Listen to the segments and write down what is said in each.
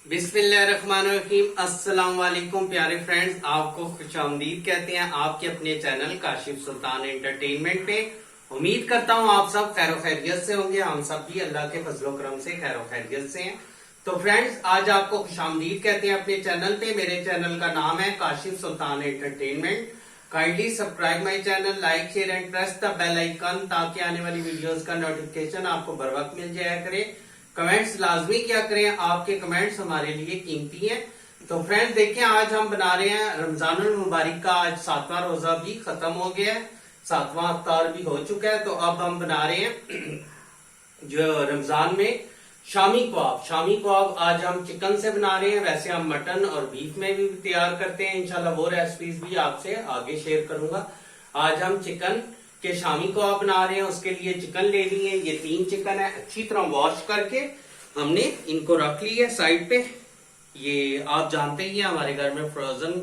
बिस्मिल्लाहिर्रहमानिर्रहीम। अस्सलाम वालेकुम प्यारे फ्रेंड्स, आपको खुशामदीद कहते हैं आपके अपने चैनल काशिफ सुल्तान एंटरटेनमेंट पे। उम्मीद करता हूँ आप सब खैर खैरियत से होंगे। हम सब भी अल्लाह के फजलो करम से खैर खैरियत से हैं। तो फ्रेंड्स, आज आपको खुशामदीद कहते हैं अपने चैनल पे। मेरे चैनल का नाम है Kashif Sultan entertainment. Kindly subscribe my channel, like share and press the bell icon ताकि आने वाली वीडियोस का नोटिफिकेशन आपको बर वक्त मिल जाया करे। कमेंट्स लाजमी क्या करें, आपके कमेंट्स हमारे लिए कीमती हैं। तो फ्रेंड्स देखें, आज हम बना रहे हैं रमजानुल मुबारक का। आज 7वां रोजा भी खत्म हो गया है, 7वां अफ्तार भी हो चुका है। तो अब हम बना रहे हैं जो रमजान में शामी कबाब। शामी कबाब आज हम चिकन से बना रहे हैं। वैसे हम मटन और बीफ में भी तैयार करते हैं। इंशाल्लाह वो रेसिपीज भी आपसे आगे शेयर करूंगा। आज हम चिकन के शामी कबाब बना रहे हैं। उसके लिए चिकन ले लिए, ये 3 चिकन है। अच्छी तरह वॉश करके हमने इनको रख लिया साइड पे। ये आप जानते ही हैं, हमारे घर में फ्रोजन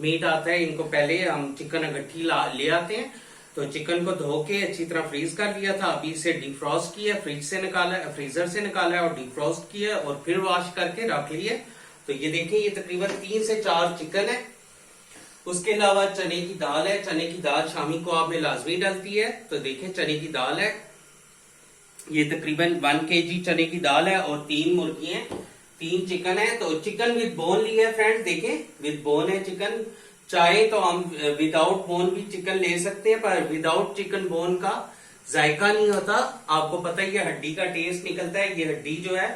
मीट आता है। इनको पहले हम चिकन अगट्ठी ले आते हैं। तो चिकन को धो के अच्छी तरह फ्रीज कर लिया था। अभी इसे डिफ्रॉस्ट किया, फ्रिज से निकाला, फ्रीजर से निकाला और डिफ्रॉस्ट किया और फिर वॉश करके रख लिए। तो ये देखिए, ये तकरीबन 3 से 4 चिकन है। उसके अलावा चने की दाल है। चने की दाल शामी कबाब में लाजमी डलती है। तो देखिए, चने की दाल है, ये तकरीबन 1 kg चने की दाल है और 3 मुर्गी है, 3 चिकन है। तो चिकन विद बोन लिया है फ्रेंड्स। देखें, विद बोन है चिकन। चाहे तो हम विदाउट बोन भी चिकन ले सकते हैं, पर विदाउट चिकन बोन का जायका नहीं होता। आपको पता ही है, हड्डी का टेस्ट निकलता है। ये हड्डी जो है,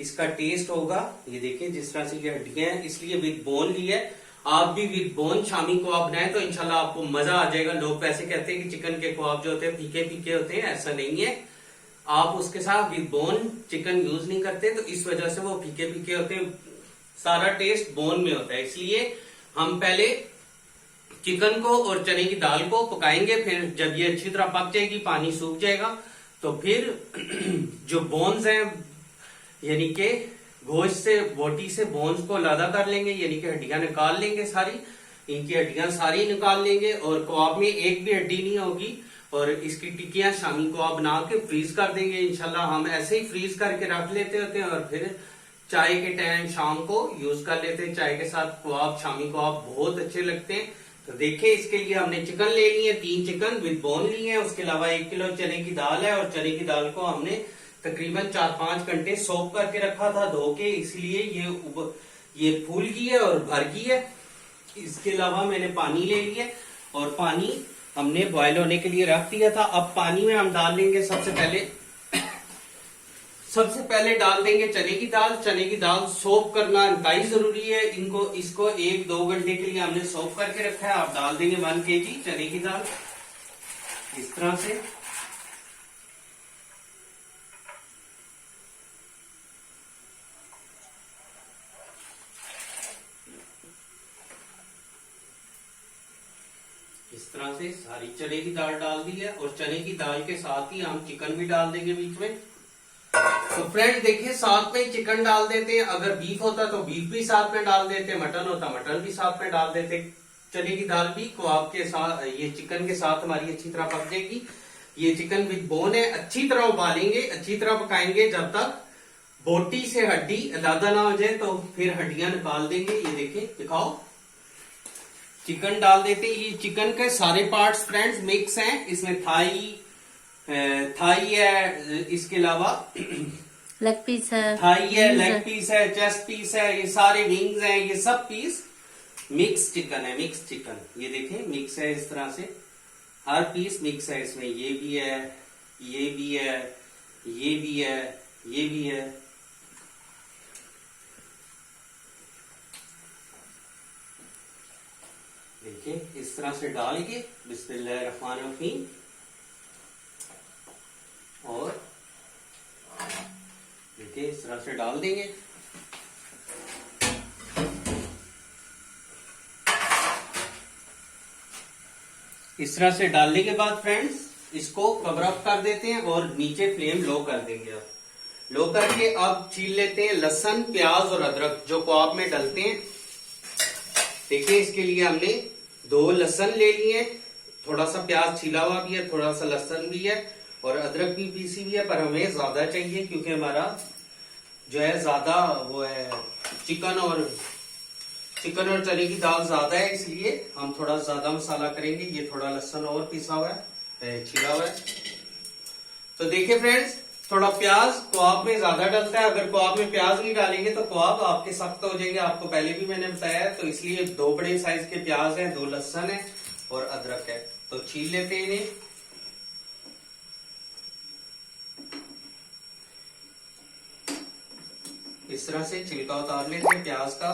इसका टेस्ट होगा। ये देखें जिस तरह से ये हड्डियां हैं, इसलिए विद बोन ली है। आप भी विद बोन शामी कबाब बनाए तो इंशाल्लाह आपको मजा आ जाएगा। लोग वैसे कहते हैं कि चिकन के कबाब जो होते हैं फीके फीके होते हैं, ऐसा नहीं है। आप उसके साथ विद बोन चिकन यूज नहीं करते, तो इस वजह से वो फीके फीके होते हैं। सारा टेस्ट बोन में होता है। इसलिए हम पहले चिकन को और चने की दाल को पकाएंगे। फिर जब ये अच्छी तरह पक जाएगी, पानी सूख जाएगा, तो फिर जो बोन्स हैं, यानी के गोश्त से, बोटी से बोन्स को अलग कर लेंगे, यानी कि हड्डियां निकाल लेंगे सारी। इनकी हड्डियां सारी निकाल लेंगे और कबाब में एक भी हड्डी नहीं होगी। और इसकी टिक्कियां शामी कबाब बना के फ्रीज कर देंगे। इंशाल्लाह हम ऐसे ही फ्रीज करके रख लेते होते हैं और फिर चाय के टाइम शाम को यूज कर लेते हैं। चाय के साथ कबाब, शामी कबाब बहुत अच्छे लगते हैं। तो देखिए, इसके लिए हमने चिकन ले लिए, 3 चिकन विद बोन लिए हैं। उसके अलावा 1 किलो चने की दाल है और चने की दाल को हमने तकरीबन 4-5 घंटे सोक करके रखा था धो के, इसलिए ये फूल गई है और भर गई है। इसके अलावा मैंने पानी ले लिया और पानी हमने बॉयल होने के लिए रख दिया था। अब पानी में हम डाल लेंगे सबसे पहले डाल देंगे चने की दाल। चने की दाल सोक करना इंतहाई जरूरी है। इसको 1-2 घंटे के लिए हमने सोक करके रखा है। आप डाल देंगे 1 kg चने की दाल इस तरह से। इस तरह से सारी चने की दाल डाल दी है और चने की दाल के साथ ही हम चिकन भी डाल देंगे बीच में। तो फ्रेंड देखिए, साथ में चिकन डाल देते हैं। अगर बीफ होता तो बीफ भी साथ में डाल देते, मटन होता मटन भी साथ में डाल देते। चने की दाल भी कबाब के साथ, ये चिकन के साथ हमारी अच्छी तरह पक जाएगी। ये चिकन विद बोन है। अच्छी तरह उबालेंगे, अच्छी तरह पकाएंगे जब तक बोटी से हड्डी अलग ना हो जाए। तो फिर हड्डियां निकाल देंगे। ये देखिए, दिखाओ, चिकन डाल देते हैं। ये चिकन के सारे पार्ट्स फ्रेंड्स मिक्स हैं। इसमें थाई है, इसके अलावा लेग पीस है, थाई है, लेग पीस है, चेस्ट पीस है, ये सारे विंग्स हैं। ये सब पीस मिक्स चिकन है, मिक्स चिकन। ये देखें, मिक्स है इस तरह से, हर पीस मिक्स है। इसमें ये भी है, ये भी है, ये भी है, ये भी है। देखिए, इस तरह से डाल के बिस्मिल्लाहिर्रहमानिर्रहीम और देखिए इस तरह से डाल देंगे। इस तरह से डालने के बाद फ्रेंड्स इसको कवर अप कर देते हैं और नीचे फ्लेम लो कर देंगे। अब लो करके अब छील लेते हैं लहसुन, प्याज और अदरक जो कबाब में डलते हैं। देखिए, इसके लिए हमने 2 लहसुन ले लिए, थोड़ा सा प्याज छिला हुआ भी है, थोड़ा सा लहसुन भी है और अदरक भी पीसी भी है। पर हमें ज्यादा चाहिए क्योंकि हमारा जो है ज्यादा वो है चिकन और चने की दाल ज्यादा है, इसलिए हम थोड़ा ज्यादा मसाला करेंगे। ये थोड़ा लहसुन और पिसा हुआ है, छिला हुआ है। तो देखिए फ्रेंड्स, थोड़ा प्याज कबाब में ज्यादा डलता है। अगर कबाब में प्याज नहीं डालेंगे तो कबाब आपके सख्त हो जाएंगे। आपको पहले भी मैंने बताया है। तो इसलिए 2 बड़े साइज के प्याज हैं, 2 लहसुन है और अदरक है। तो छील लेते हैं इन्हें। इस तरह से छिलका उतार लेते हैं प्याज का।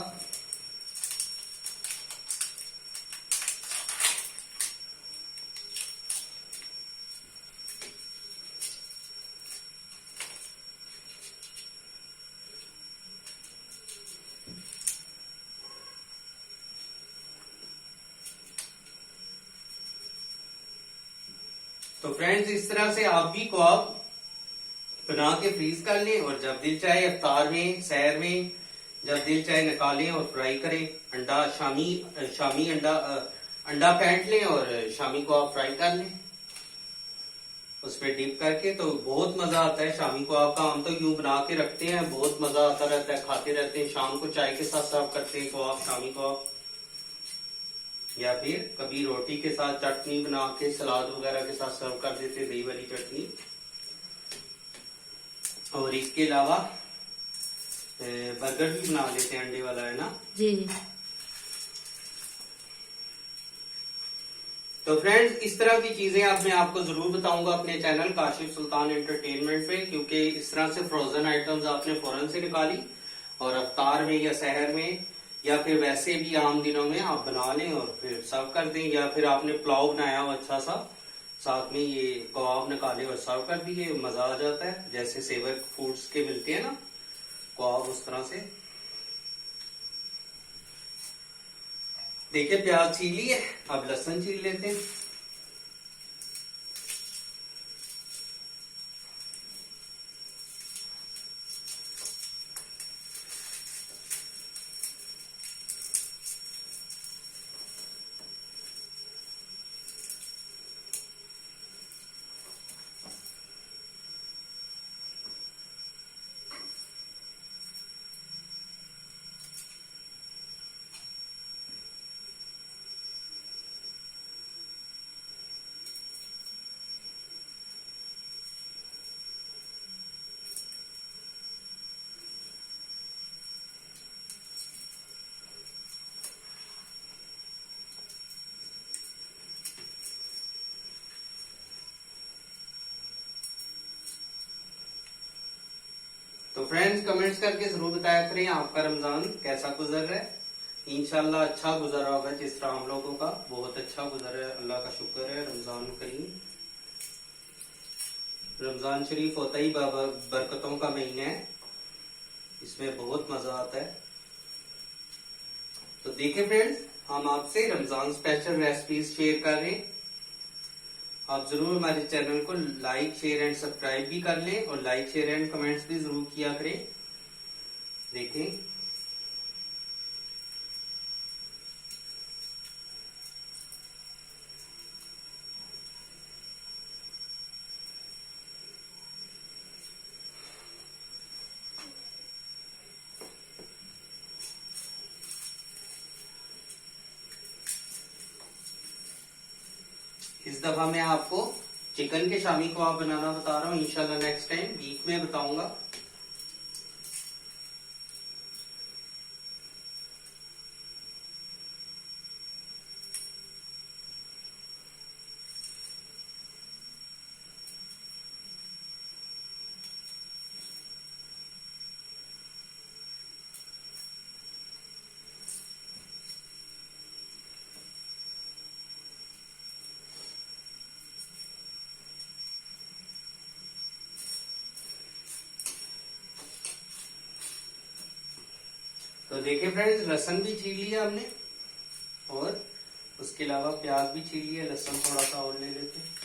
तो फ्रेंड्स, इस तरह से आप भी कबाब बना के फ्रीज कर लें और जब दिल चाहे इफ्तार में, सहर में, जब दिल चाहे निकालें और फ्राई करें। अंडा शामी अंडा फेंट लें और शामी कबाब फ्राई कर लें उसमें डिप करके। तो बहुत मजा आता है शामी कबाब का। हम तो यूं बना के रखते हैं, बहुत मजा आता रहता है, खाते रहते हैं। शाम को चाय के साथ सर्व करते हैं कबाब, शामी कबाब, या फिर कभी रोटी के साथ चटनी बना के सलाद वगैरह के साथ सर्व कर देते, दही वाली चटनी। और इसके अलावा बर्गर भी बना लेते हैं, अंडे वाला, है ना जी। तो फ्रेंड्स, इस तरह की चीजें अब मैं आपको जरूर बताऊंगा अपने चैनल काशिफ सुल्तान एंटरटेनमेंट पे, क्योंकि इस तरह से फ्रोजन आइटम्स आपने फौरन से निकाली और अफ्तार में या सहर में या फिर वैसे भी आम दिनों में आप बना लें और फिर सर्व कर दें। या फिर आपने पुलाव बनाया हो अच्छा सा, साथ में ये कबाब निकाले और सर्व कर दिए, मजा आ जाता है। जैसे सेवर फूड्स के मिलते हैं ना कबाब, उस तरह से। देखिए प्याज छील लिए, अब लहसुन छील लेते हैं। तो फ्रेंड्स, कमेंट्स करके जरूर बताया करें आपका रमजान कैसा गुजर रहा है। इंशाल्लाह अच्छा गुजर रहा होगा, जिस तरह हम लोगों का बहुत अच्छा गुजर रहा है। अल्लाह का शुक्र है। रमजान करीम, रमजान शरीफ होता ही बरकतों का महीना है, इसमें बहुत मजा आता है। तो देखिए फ्रेंड्स, हम आपसे रमजान स्पेशल रेसिपीज शेयर कर रहे हैं। आप जरूर हमारे चैनल को लाइक, शेयर एंड सब्सक्राइब भी कर लें और लाइक, शेयर एंड कमेंट्स भी जरूर किया करें। देखें, इस दफा मैं आपको चिकन के शामी कबाब बनाना बता रहा हूँ। इंशाल्लाह नेक्स्ट टाइम बीफ में बताऊंगा। तो देखिए फ्रेंड्स, लहसुन भी छील लिया हमने और उसके अलावा प्याज भी छील लिया। लहसुन थोड़ा सा और ले लेते हैं।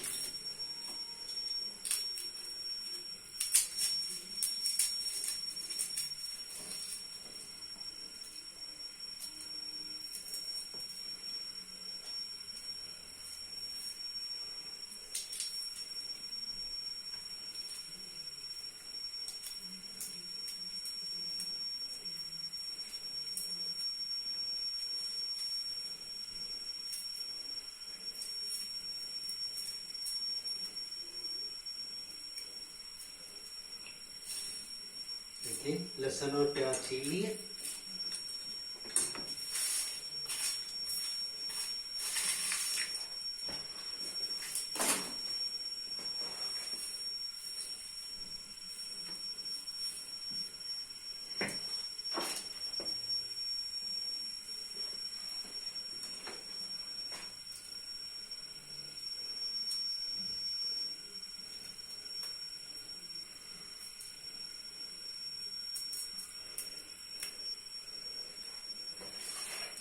देखिए लहसुन और प्याज छील लिए।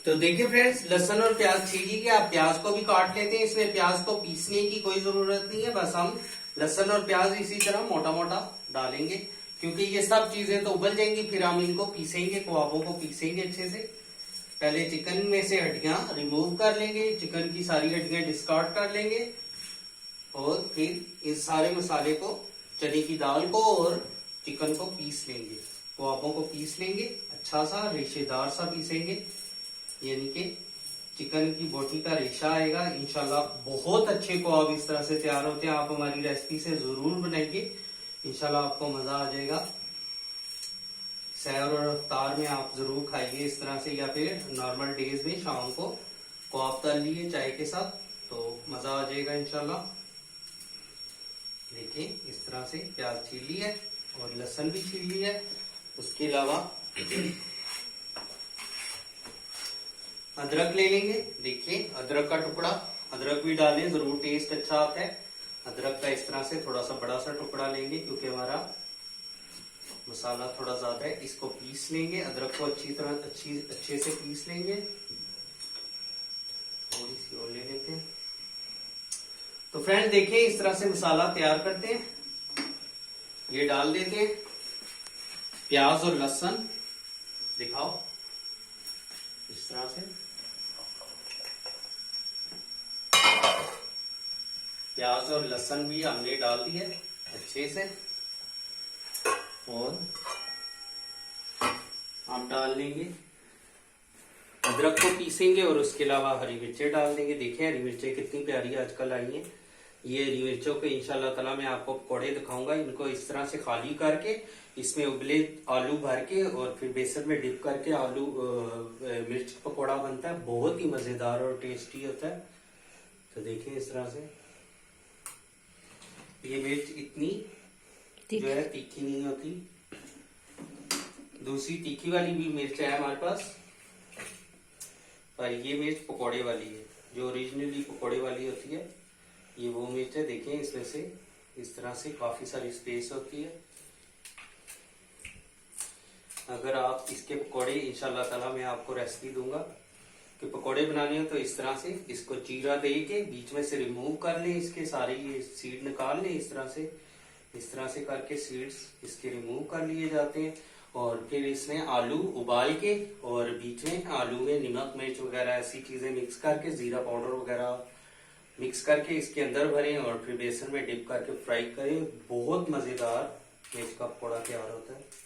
तो देखिए फ्रेंड्स, लहसुन और प्याज छील लीजिए। आप प्याज को भी काट लेते हैं, इसमें प्याज को पीसने की कोई जरूरत नहीं है। बस हम लहसुन और प्याज इसी तरह मोटा मोटा डालेंगे, क्योंकि ये सब चीजें तो उबल जाएंगी, फिर हम इनको पीसेंगे, कबाबों को पीसेंगे अच्छे से। पहले चिकन में से हड्डियां रिमूव कर लेंगे, चिकन की सारी हड्डियां डिस्कार्ड कर लेंगे, और फिर इस सारे मसाले को, चने की दाल को और चिकन को पीस लेंगे, कबाबों को पीस लेंगे, अच्छा सा रेशेदार सा पीसेंगे, यानी कि चिकन की बोटी का रेशा आएगा। इंशाल्लाह बहुत अच्छे कबाब इस तरह से तैयार होते हैं। आप हमारी रेसिपी से जरूर बनाइए, इंशाल्लाह आपको मजा आ जाएगा। सैर और अफ्तार में आप जरूर खाइए इस तरह से, या फिर नॉर्मल डेज में शाम को कबाब तल लिए चाय के साथ, तो मजा आ जाएगा इंशाल्लाह। देखिए इस तरह से प्याज छील ली है और लहसुन भी छील ली है। उसके अलावा अदरक ले लेंगे। देखिए अदरक का टुकड़ा, अदरक भी डालें, जरूर टेस्ट अच्छा आता है अदरक का। इस तरह से थोड़ा सा बड़ा सा टुकड़ा लेंगे, क्योंकि हमारा मसाला थोड़ा ज्यादा है। इसको पीस लेंगे, अदरक को अच्छी तरह अच्छे से पीस लेंगे। थोड़ी सी और ले लेते हैं। तो फ्रेंड्स देखिए इस तरह से मसाला तैयार करते हैं। ये डाल देते हैं प्याज और लहसुन, दिखाओ इस तरह से। प्याज और लहसुन भी हमने डाल दिया अच्छे से, और हम डाल लेंगे अदरक को पीसेंगे, और उसके अलावा हरी मिर्चें डाल देंगे। देखिए हरी मिर्चें कितनी प्यारी आजकल आई हैं। ये हरी मिर्चों के इंशाल्लाह ताला मैं आपको पकौड़े दिखाऊंगा। इनको इस तरह से खाली करके, इसमें उबले आलू भर के और फिर बेसन में डिप करके आलू मिर्च पकौड़ा बनता है, बहुत ही मजेदार और टेस्टी होता है। तो देखिए इस तरह से, ये मिर्च इतनी जो है तीखी नहीं होती। दूसरी तीखी वाली भी मिर्च है हमारे पास, पर ये मिर्च पकौड़े वाली है, जो ओरिजिनली पकौड़े वाली होती है, ये वो मिर्च है। देखिए इसमें से इस तरह से काफी सारी स्पेस होती है। अगर आप इसके पकौड़े, इंशाल्लाह ताला मैं आपको रेसिपी दूंगा कि पकौड़े बनाने हो, तो इस तरह से इसको चीरा दे के बीच में से रिमूव कर लें, इसके सारे ये सीड निकाल लें। इस तरह से करके सीड्स इसके रिमूव कर लिए जाते हैं, और फिर इसमें आलू उबाल के, और बीच में आलू में नमक मिर्च वगैरह ऐसी चीजें मिक्स करके, जीरा पाउडर वगैरह मिक्स करके इसके अंदर भरें, और फिर बेसन में डिप करके फ्राई करें। बहुत मजेदार मिर्च का पकौड़ा तैयार होता है।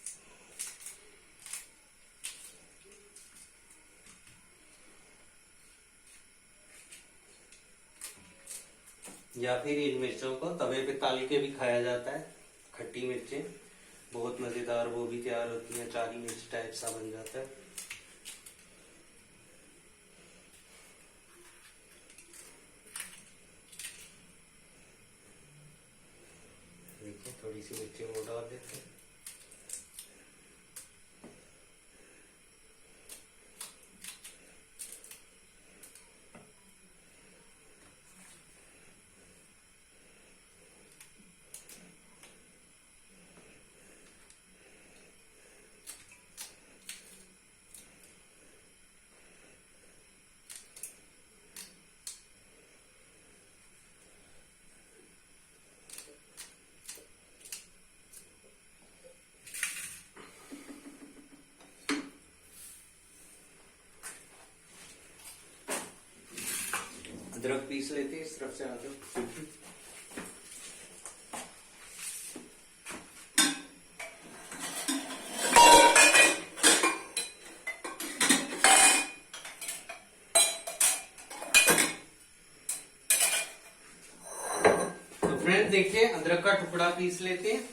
या फिर इन मिर्चों को तवे पे तल के भी खाया जाता है। खट्टी मिर्चें बहुत मजेदार वो भी तैयार होती हैं, चारी मिर्च टाइप सा बन जाता है। देखिए थोड़ी सी मिर्ची और डाल देते हैं। अदरक पीस लेते हैं, इस तरफ से आते तो फ्रेंड्स देखिए अदरक का टुकड़ा पीस लेते हैं।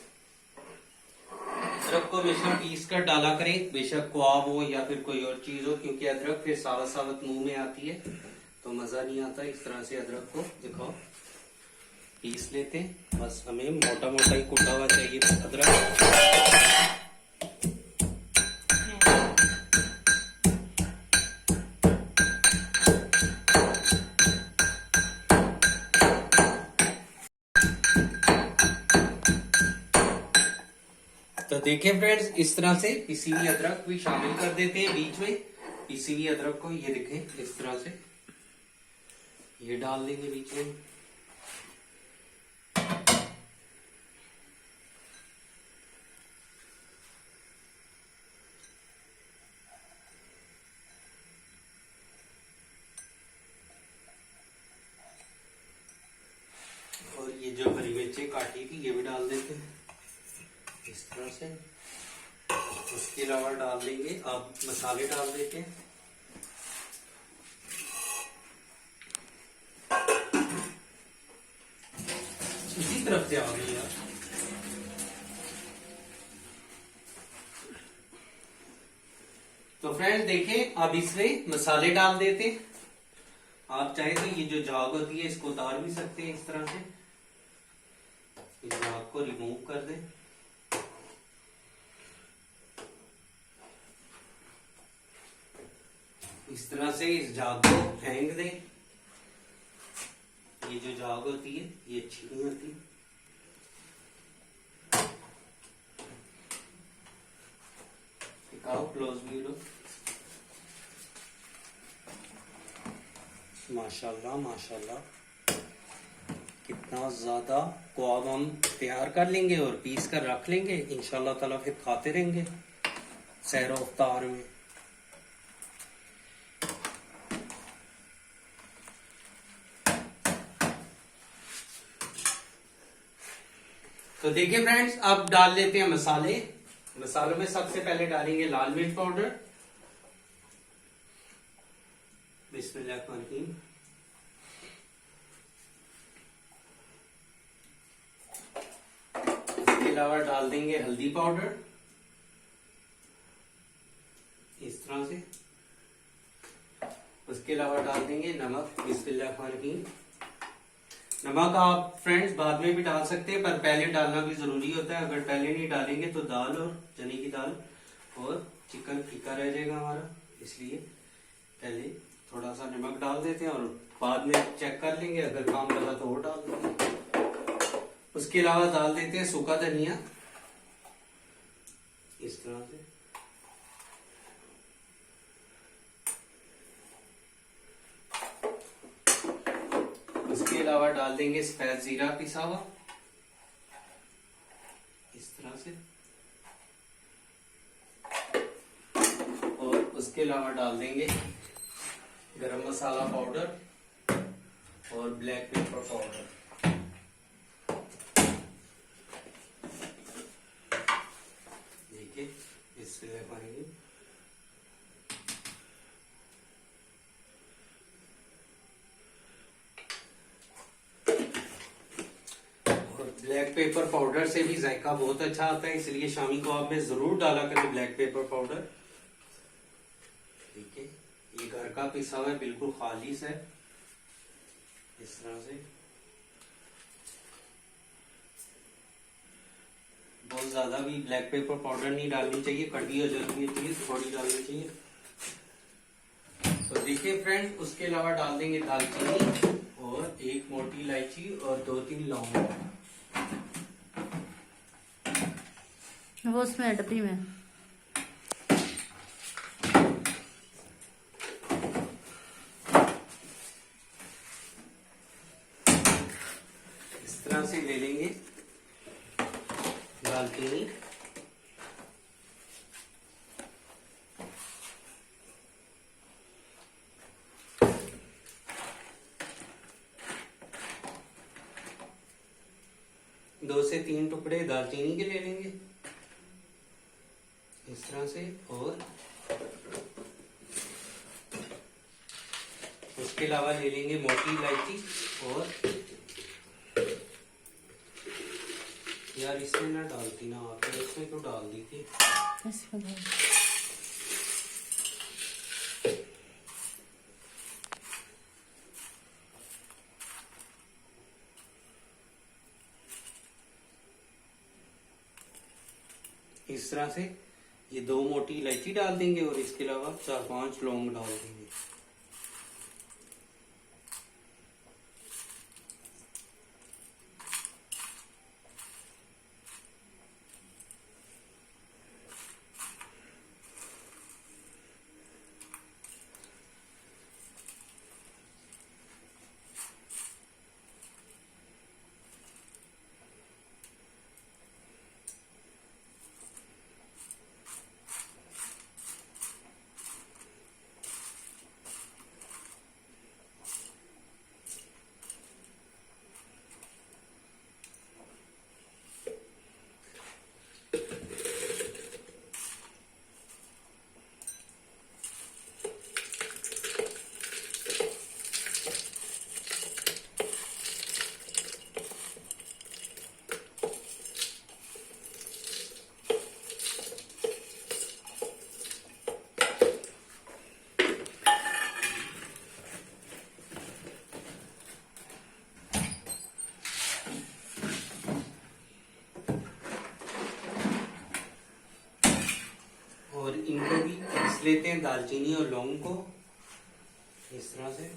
अदरक को हमेशा पीस कर डाला करें, बेशक कबाब हो या फिर कोई और चीज हो, क्योंकि अदरक फिर सावत सावत मुंह में आती है तो मजा नहीं आता। इस तरह से अदरक को दिखाओ पीस लेते हैं। बस हमें मोटा मोटा ही कूटा हुआ चाहिए अदरक। तो देखिए फ्रेंड्स, इस तरह से पिसी हुई अदरक भी शामिल कर देते हैं बीच में। पिसी हुई अदरक को ये देखें इस तरह से ये डाल देंगे बीच में। और ये जो हरी मिर्ची काटी थी ये भी डाल देते हैं इस तरह से। उसके अलावा डाल देंगे, अब मसाले डाल देते हैं। इसी तरफ से आ गई यार। तो फ्रेंड्स देखें, अब इसमें मसाले डाल देते हैं। आप चाहे तो ये जो झाग होती है इसको उतार भी सकते हैं इस तरह से। इस झाग को रिमूव कर दें। इस तरह से इस झाग को फेंक दें। ये जो झाग होती है ये अच्छी नहीं होती। दिखाओ क्लोज व्यू लो। माशाल्लाह माशाल्लाह, कितना ज्यादा कबाब हम तैयार कर लेंगे और पीस कर रख लेंगे। इंशाल्लाह ताला फिर खाते रहेंगे सहरो अफ्तार में। तो देखिए फ्रेंड्स, अब डाल लेते हैं मसाले। मसालों में सबसे पहले डालेंगे लाल मिर्च पाउडर। बिस्मिल्लाहिर्रहमानिर्रहीम। इसके अलावा डाल देंगे हल्दी पाउडर इस तरह से। उसके अलावा डाल देंगे नमक। बिस्मिल्लाहिर्रहमानिर्रहीम। नमक आप फ्रेंड्स बाद में भी डाल सकते हैं, पर पहले डालना भी जरूरी होता है। अगर पहले नहीं डालेंगे तो दाल और चने की दाल और चिकन फीका रह जाएगा हमारा, इसलिए पहले थोड़ा सा नमक डाल देते हैं और बाद में चेक कर लेंगे, अगर काम लगा तो और डाल देंगे। उसके अलावा डाल देते हैं सूखा धनिया इस तरह से। उसके अलावा डाल देंगे सफेद जीरा पिसा हुआ इस तरह से। और उसके अलावा डाल देंगे गरम मसाला पाउडर और ब्लैक पेपर पाउडर। देखिए इससे पाएंगे। ब्लैक पेपर पाउडर से भी जायका बहुत अच्छा आता है, इसलिए शामी कबाब में जरूर डाला करें ब्लैक पेपर पाउडर। ठीक है, ये घर का पिसा हुआ है, बिल्कुल खालिश है इस तरह से। बहुत ज्यादा भी ब्लैक पेपर पाउडर नहीं डालनी चाहिए, कड़ी हो जानी चाहिए, थोड़ी डालनी चाहिए। तो देखिए फ्रेंड्स, उसके अलावा डाल देंगे दालचीनी और एक मोटी इलायची और 2-3 लौंग। वो उसमें डब्बी में। इस तरह से ले लेंगे दालचीनी। दो से 3 टुकड़े दालचीनी के ले लेंगे इस तरह से। और उसके अलावा ले लेंगे मोटी इलायची और यार इसमें ना डालती ना, आप इसमें क्यों डाल दी थी? इसमें डाल। इस तरह से ये 2 मोटी इलायची डाल देंगे और इसके अलावा 4-5 लौंग डाल देंगे। और इनको भी पीस लेते हैं, दालचीनी और लौंग को इस तरह से।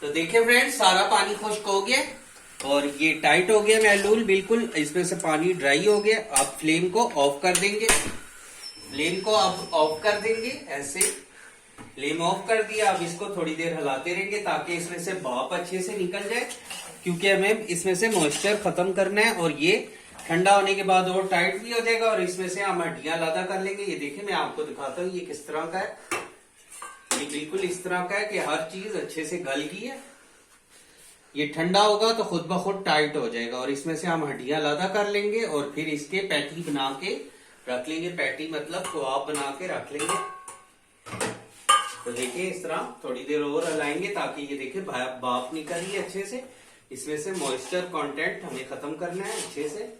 तो देखिए फ्रेंड्स, सारा पानी खुश्क हो गया और ये टाइट हो गया महलूल बिल्कुल। इसमें से पानी ड्राई हो गया। आप फ्लेम को ऑफ कर देंगे। फ्लेम को आप ऑफ कर देंगे ऐसे। फ्लेम ऑफ कर दिया। अब इसको थोड़ी देर हिलाते रहेंगे ताकि इसमें से भाप अच्छे से निकल जाए, क्योंकि हमें इसमें से मॉइस्चर खत्म करना है। और ये ठंडा होने के बाद और टाइट भी हो जाएगा और इसमें से हम हड्डियां लादा कर लेंगे। ये देखिए, मैं आपको दिखाता हूँ ये किस तरह का है। ये बिल्कुल इस तरह का है कि हर चीज अच्छे से गल गई है। ये ठंडा होगा तो खुद ब खुद टाइट हो जाएगा और इसमें से हम हड्डियां लादा कर लेंगे और फिर इसके पैटी बना के रख लेंगे। पैटी मतलब कबाब बना के रख लेंगे। तो देखिए, इस तरह थोड़ी देर और हिलाएंगे ताकि ये देखिए भाप निकल रही है अच्छे से। इसमें से मॉइस्चर कंटेंट हमें खत्म करना है अच्छे से।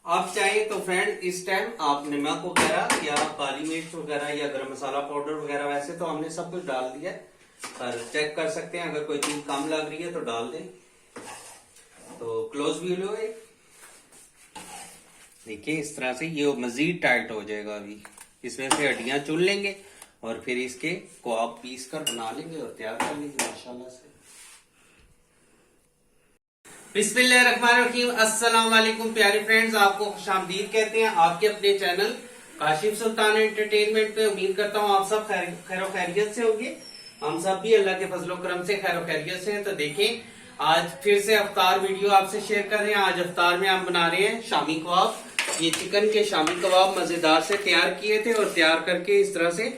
आप चाहे तो फ्रेंड इस टाइम आप नमक वगैरह या काली मिर्च वगैरह या गरम मसाला पाउडर वगैरह, वैसे तो हमने सब कुछ डाल दिया है, पर चेक कर सकते हैं। अगर कोई चीज कम लग रही है तो डाल दें। तो क्लोज व्यू लो। देखिए, इस तरह से ये मजीद टाइट हो जाएगा। अभी इसमें से हड्डियां चुन लेंगे और फिर इसके कबाब पीस कर बना लेंगे और तैयार कर लेंगे माशाल्लाह से। बिस्मिल्लाहिर्रहमानिर्रहीम। अस्सलाम वालेकुम प्यारे फ्रेंड्स, आपको खुशामदीद कहते हैं आपके अपने चैनल काशिफ सुल्तान एंटरटेनमेंट पे। उम्मीद करता हूँ आप सब खैर खैरियत से होंगे। हम सब भी अल्लाह के फजलो करम से खैर खैरियत से हैं। तो देखें, आज फिर से अफ्तार वीडियो आपसे शेयर कर रहे हैं। आज अफ्तार में हम बना रहे हैं शामी कबाब। ये चिकन के शामी कबाब मजेदार से तैयार किए थे और तैयार करके इस तरह से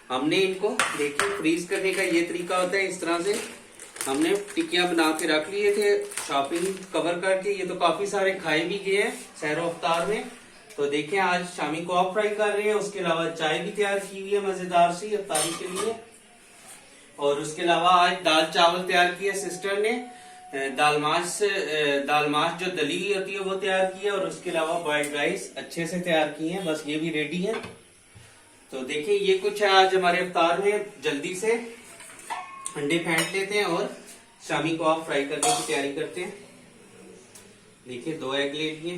हमने इनको देखिए फ्रीज करने का ये तरीका होता है। इस तरह से हमने टिक्कियां बना के रख लिए थे शॉपिंग कवर करके। ये तो काफी सारे खाए भी गए हैं सहरो अफ्तार में। तो देखें, आज शामी कबाब फ्राई कर रहे हैं। उसके अलावा चाय भी तैयार की हुई है मजेदार सी अफ्तारी के लिए। और उसके अलावा आज दाल चावल तैयार किया सिस्टर ने। दाल माश जो दली हुई होती है वो तैयार की है। और उसके अलावा बॉइल्ड राइस अच्छे से तैयार किए हैं, बस ये भी रेडी है। तो देखिए, ये कुछ है आज हमारे अफ्तार में। जल्दी से अंडे फेंट लेते हैं और शामी कबाब फ्राई करने की तैयारी करते हैं। देखिए, 2 एग ले लिए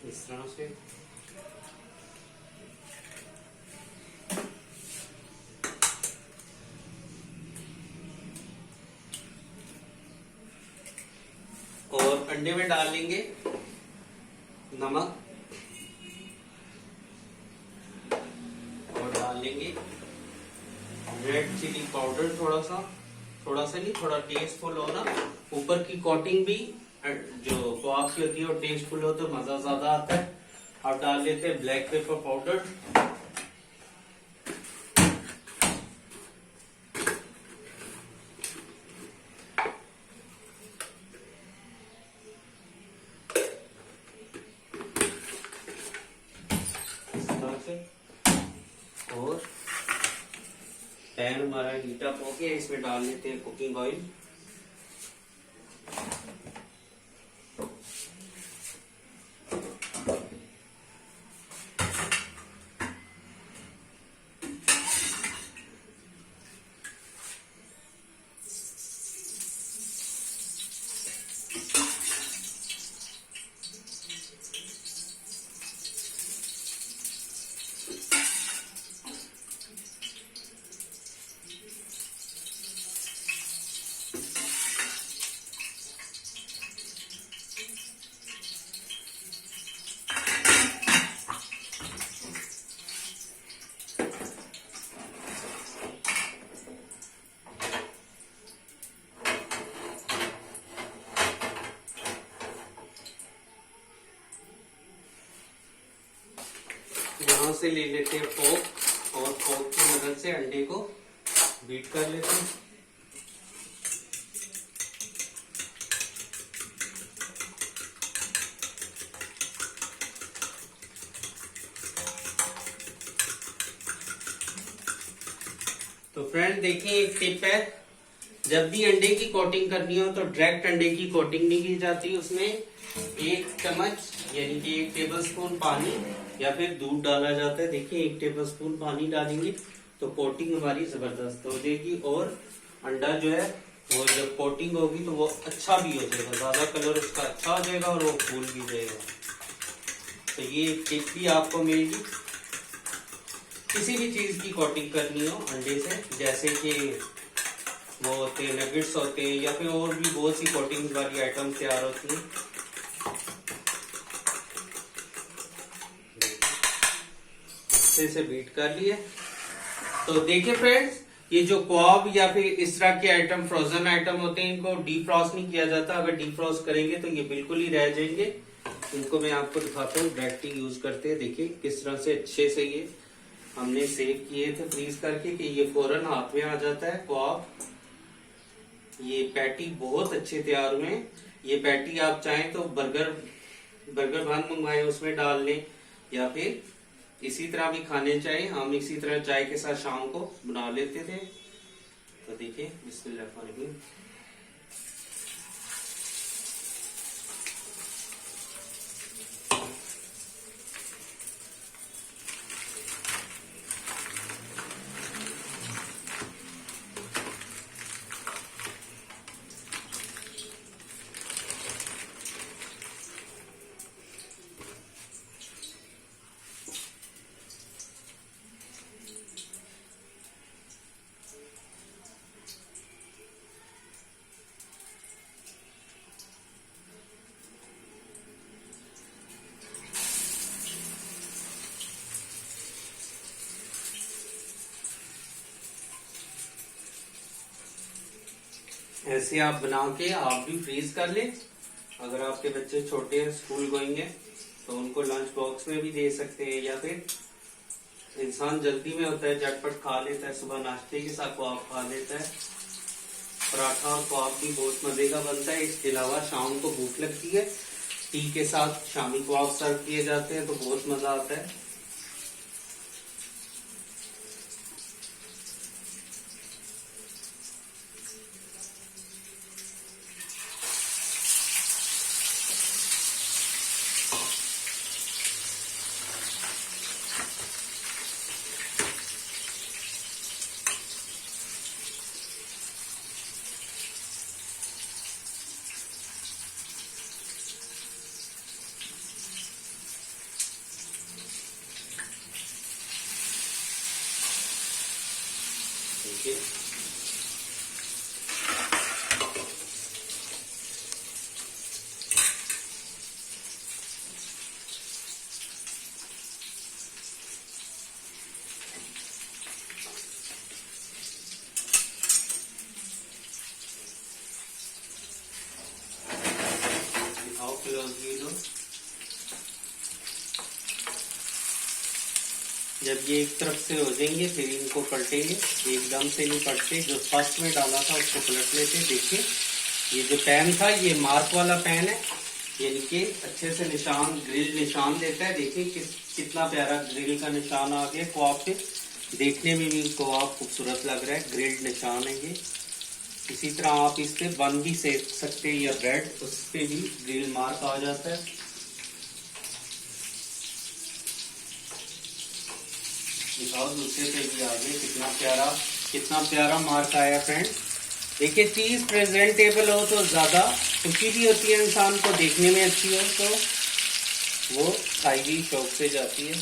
इस तरह से। और अंडे में डाल लेंगे नमक और डाल लेंगे रेड चिली पाउडर, थोड़ा सा नहीं, थोड़ा टेस्टफुल हो ना। ऊपर की कोटिंग भी जो कबाब की होती है वो टेस्टफुल हो तो मजा ज्यादा आता है। अब डाल लेते हैं ब्लैक पेपर पाउडर, और पैन हमारा हीट अप हो गया, इसमें डाल लेते हैं कुकिंग ऑयल। यहाँ से ले लेते हैं फोक और फोक की मदद से अंडे को बीट कर लेते हैं। तो फ्रेंड देखिए, एक टिप है, जब भी अंडे की कोटिंग करनी हो तो डायरेक्ट अंडे की कोटिंग नहीं की जाती। उसमें 1 चम्मच यानी कि 1 टेबलस्पून पानी या फिर दूध डाला जाता है। देखिए 1 टेबलस्पून पानी डालेंगे तो कोटिंग हमारी जबरदस्त हो जाएगी और अंडा जो है वो जब कोटिंग होगी तो वो अच्छा भी हो जाएगा, ज्यादा कलर उसका अच्छा हो जाएगा और वो फूल भी जाएगा। तो ये टिप भी आपको मिलेगी। किसी भी चीज की कोटिंग करनी हो अंडे से, जैसे कि वो होते हैं नगेट्स होते हैं या फिर और भी बहुत सी कोटिंग वाली आइटम तैयार होती हैं। अच्छे से बीट कर लिए। तो देखिए फ्रेंड्स, ये जो कबाब या फिर इस तरह के आइटम, फ्रोजन आइटम होते हैं, इनको डीफ्रॉस्ट नहीं किया जाता। अगर डीफ्रॉस्ट करेंगे तो ये बिल्कुल ही रह जाएंगे। इनको मैं आपको दिखाता हूँ डायरेक्टली यूज करते हैं। देखिए किस तरह से अच्छे से ये हमने सेव किए थे फ्रीज करके कि ये फौरन हाथ में आ जाता है कबाब। ये पैटी बहुत अच्छे तैयार हुए हैं। ये पैटी आप चाहें तो बर्गर बन मंगवाए उसमें डाल लें या फिर इसी तरह भी खाने चाहिए। हम इसी तरह चाय के साथ शाम को बना लेते थे। तो देखिए बिस्मिल्लाह। ऐसे आप बना के आप भी फ्रीज कर लें। अगर आपके बच्चे छोटे हैं, स्कूल गोइंग है, तो उनको लंच बॉक्स में भी दे सकते हैं या फिर इंसान जल्दी में होता है झटपट खा लेता है, सुबह नाश्ते के साथ कबाब खा लेता है। पराठा और कबाब भी बहुत मजे का बनता है। इसके अलावा शाम को भूख लगती है, टी के साथ शामी कबाब सर्व किए जाते हैं तो बहुत मजा आता है। जब ये एक तरफ से हो जाएंगे फिर इनको पलटेंगे, एकदम से नहीं पलटते। जो फर्स्ट में डाला था उसको पलट लेते। देखिए ये जो पैन था ये मार्क वाला पैन है, यानी कि अच्छे से निशान, ग्रिल निशान देता है। देखिए कितना प्यारा ग्रिल का निशान आ गया कबाब पे, देखने में भी कबाब खूबसूरत लग रहा है। ग्रिल्ड निशान है ये। इसी तरह आप इस पे बन भी सेक सकते हैं या ब्रेड, उस पे भी ग्रिल मार्क आ जाता है। दिखाओ दूसरे पे भी आ गया, कितना प्यारा मार्क आया फ्रेंड। देखिए चीज प्रेजेंटेबल हो तो ज्यादा खुशी भी होती है इंसान को, देखने में अच्छी हो तो वो खाई भी शौक से जाती है।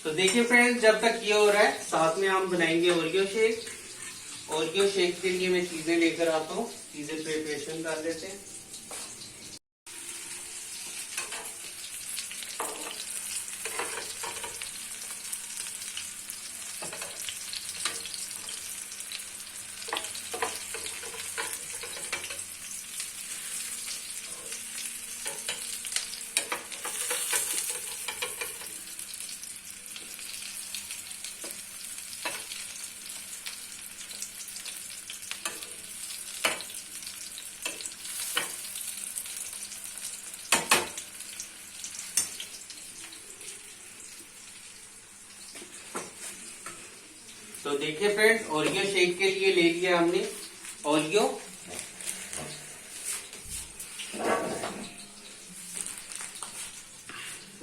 तो देखिए फ्रेंड्स, जब तक ये हो रहा है साथ में हम बनाएंगे ओरियो शेक। ओरियो शेक के लिए मैं चीजें लेकर आता हूँ, चीजें प्रिपरेशन कर लेते हैं। तो देखिए फ्रेंड्स, ओरियो शेक के लिए ले लिया हमने ओरियो।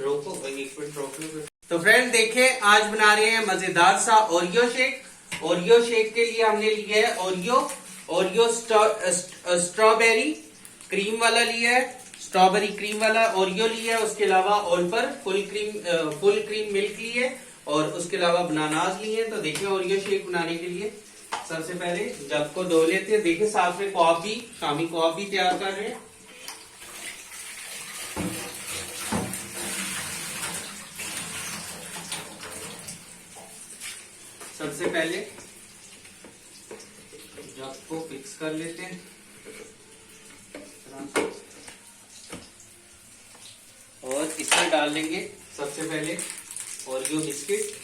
रोको भाई, एक मिनट रोक लो। तो फ्रेंड देखिए, आज बना रहे हैं मजेदार सा ओरियो शेक। ओरियो शेक के लिए हमने लिया है ओरियो स्ट्रॉबेरी क्रीम वाला लिया है, स्ट्रॉबेरी क्रीम वाला ओरियो लिया है। उसके अलावा ऑल्पर फुल क्रीम मिल्क ली है और उसके अलावा बनानास लिए हैं। तो देखिए ओरियो शेक बनाने के लिए सबसे पहले जग को धो लेते हैं। देखिए साथ में कॉफी, शामी कॉफी तैयार कर रहे हैं। सबसे पहले जग को फिक्स कर लेते हैं और इसमें डाल लेंगे सबसे पहले ओरियो बिस्किट।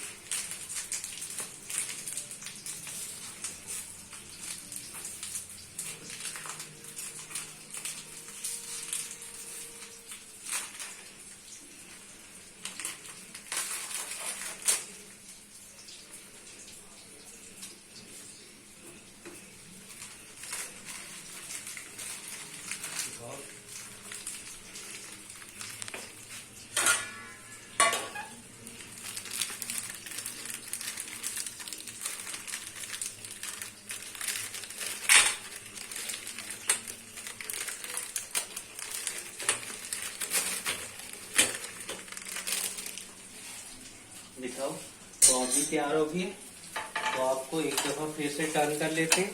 दिखाओ तो आप भी तैयार होगी। तो आपको एक दफा फिर से टर्न कर लेते हैं,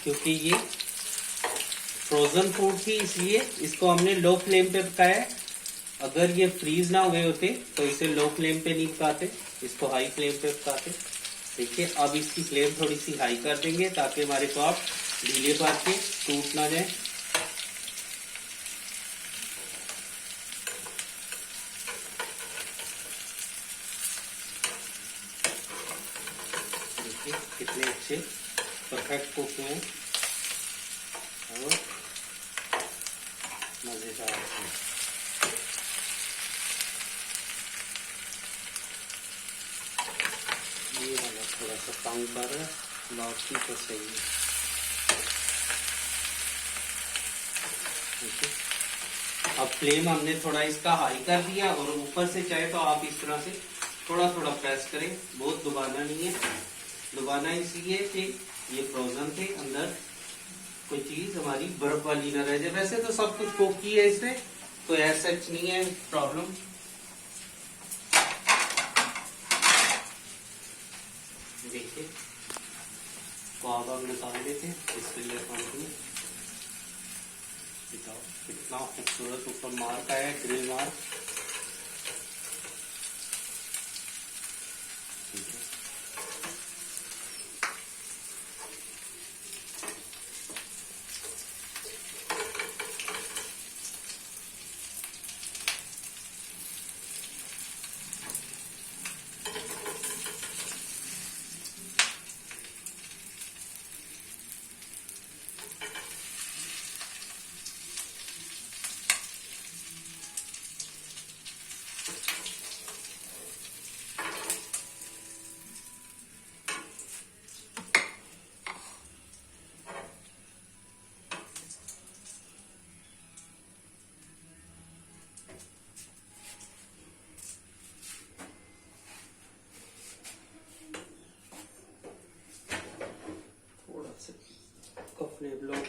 क्योंकि ये फ्रोजन फूड थी इसलिए इसको हमने लो फ्लेम पे पकाया है। अगर ये फ्रीज ना हुए होते तो इसे लो फ्लेम पे नहीं पकाते, इसको हाई फ्लेम पे पकाते। देखिए अब इसकी फ्लेम थोड़ी सी हाई कर देंगे ताकि हमारे कबाब ढीले पाक के टूट ना जाए। देखिए कितने अच्छे परफेक्ट कुक हुए और मजेदार है। ये वाला थोड़ा सा तंग कर रहा है, बाकी तो सही है। अब फ्लेम हमने थोड़ा इसका हाई कर दिया और ऊपर से चाहे तो आप इस तरह से थोड़ा थोड़ा प्रेस करें, बहुत दबाना नहीं है। दबाना इसलिए कि ये फ्रोजन थे, अंदर कोई चीज हमारी बर्फ वाली ना रह जाए। वैसे तो सब कुछ कुक ही है इसमें, तो ऐसा नहीं है प्रॉब्लम। देखिए कबाब अब निकाल देते हैं इसके लिए कंपनी। दिखाओ कितना खूबसूरत ऊपर मार्क आया है, ग्रिल मार्क।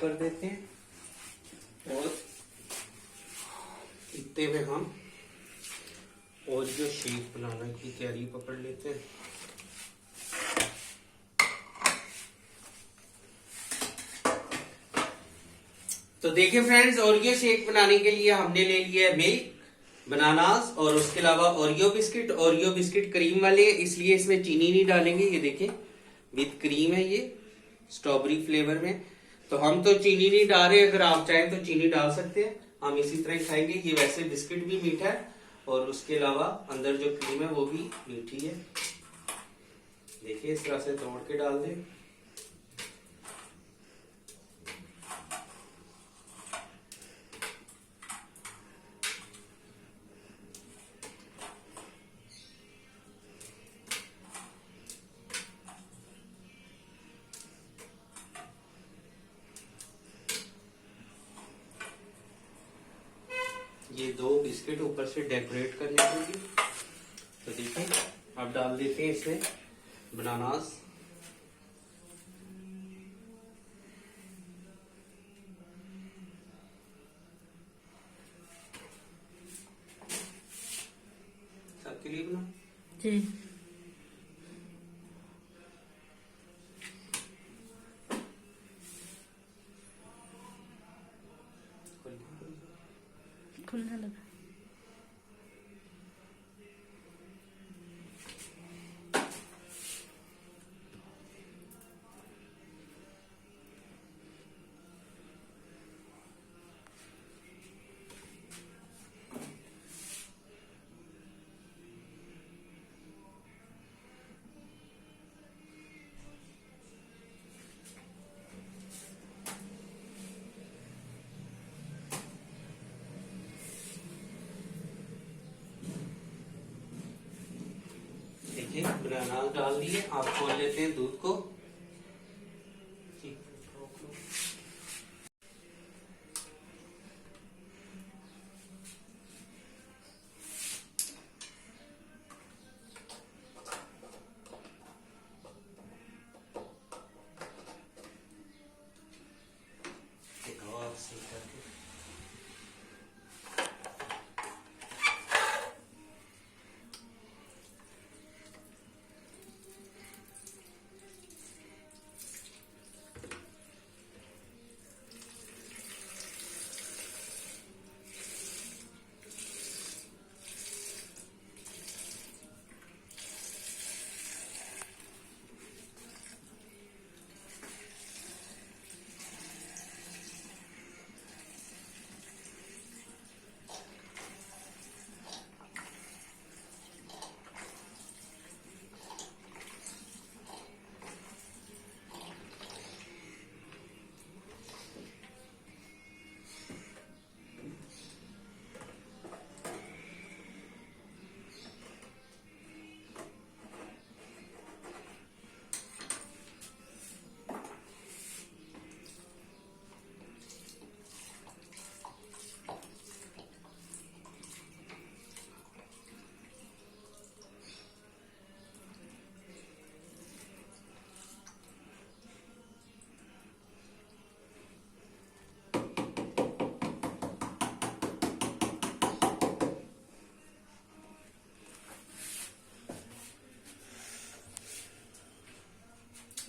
कर देते हैं और इतने में हम और जो शेक बनाने की तैयारी पकड़ लेते हैं। तो देखिए फ्रेंड्स, ओरियो शेक बनाने के लिए हमने ले लिया है मिल्क, बनानास और उसके अलावा ओरियो बिस्किट क्रीम वाले, इसलिए इसमें चीनी नहीं डालेंगे। ये देखिए विद क्रीम है, ये स्ट्रॉबेरी फ्लेवर में। तो हम तो चीनी नहीं डाल रहे, अगर आप चाहें तो चीनी डाल सकते हैं, हम इसी तरह ही खाएंगे। ये वैसे बिस्किट भी मीठा है और उसके अलावा अंदर जो क्रीम है वो भी मीठी है। देखिए इस तरह से तोड़ के डाल दें। ये 2 बिस्किट ऊपर से डेकोरेट करने के लिए। तो देखिए अब डाल देते हैं इसमें बनानास। सबके लिए बना जी। खुलने लगा। देखिए बनानास डाल दिए। आप खोल लेते हैं दूध को।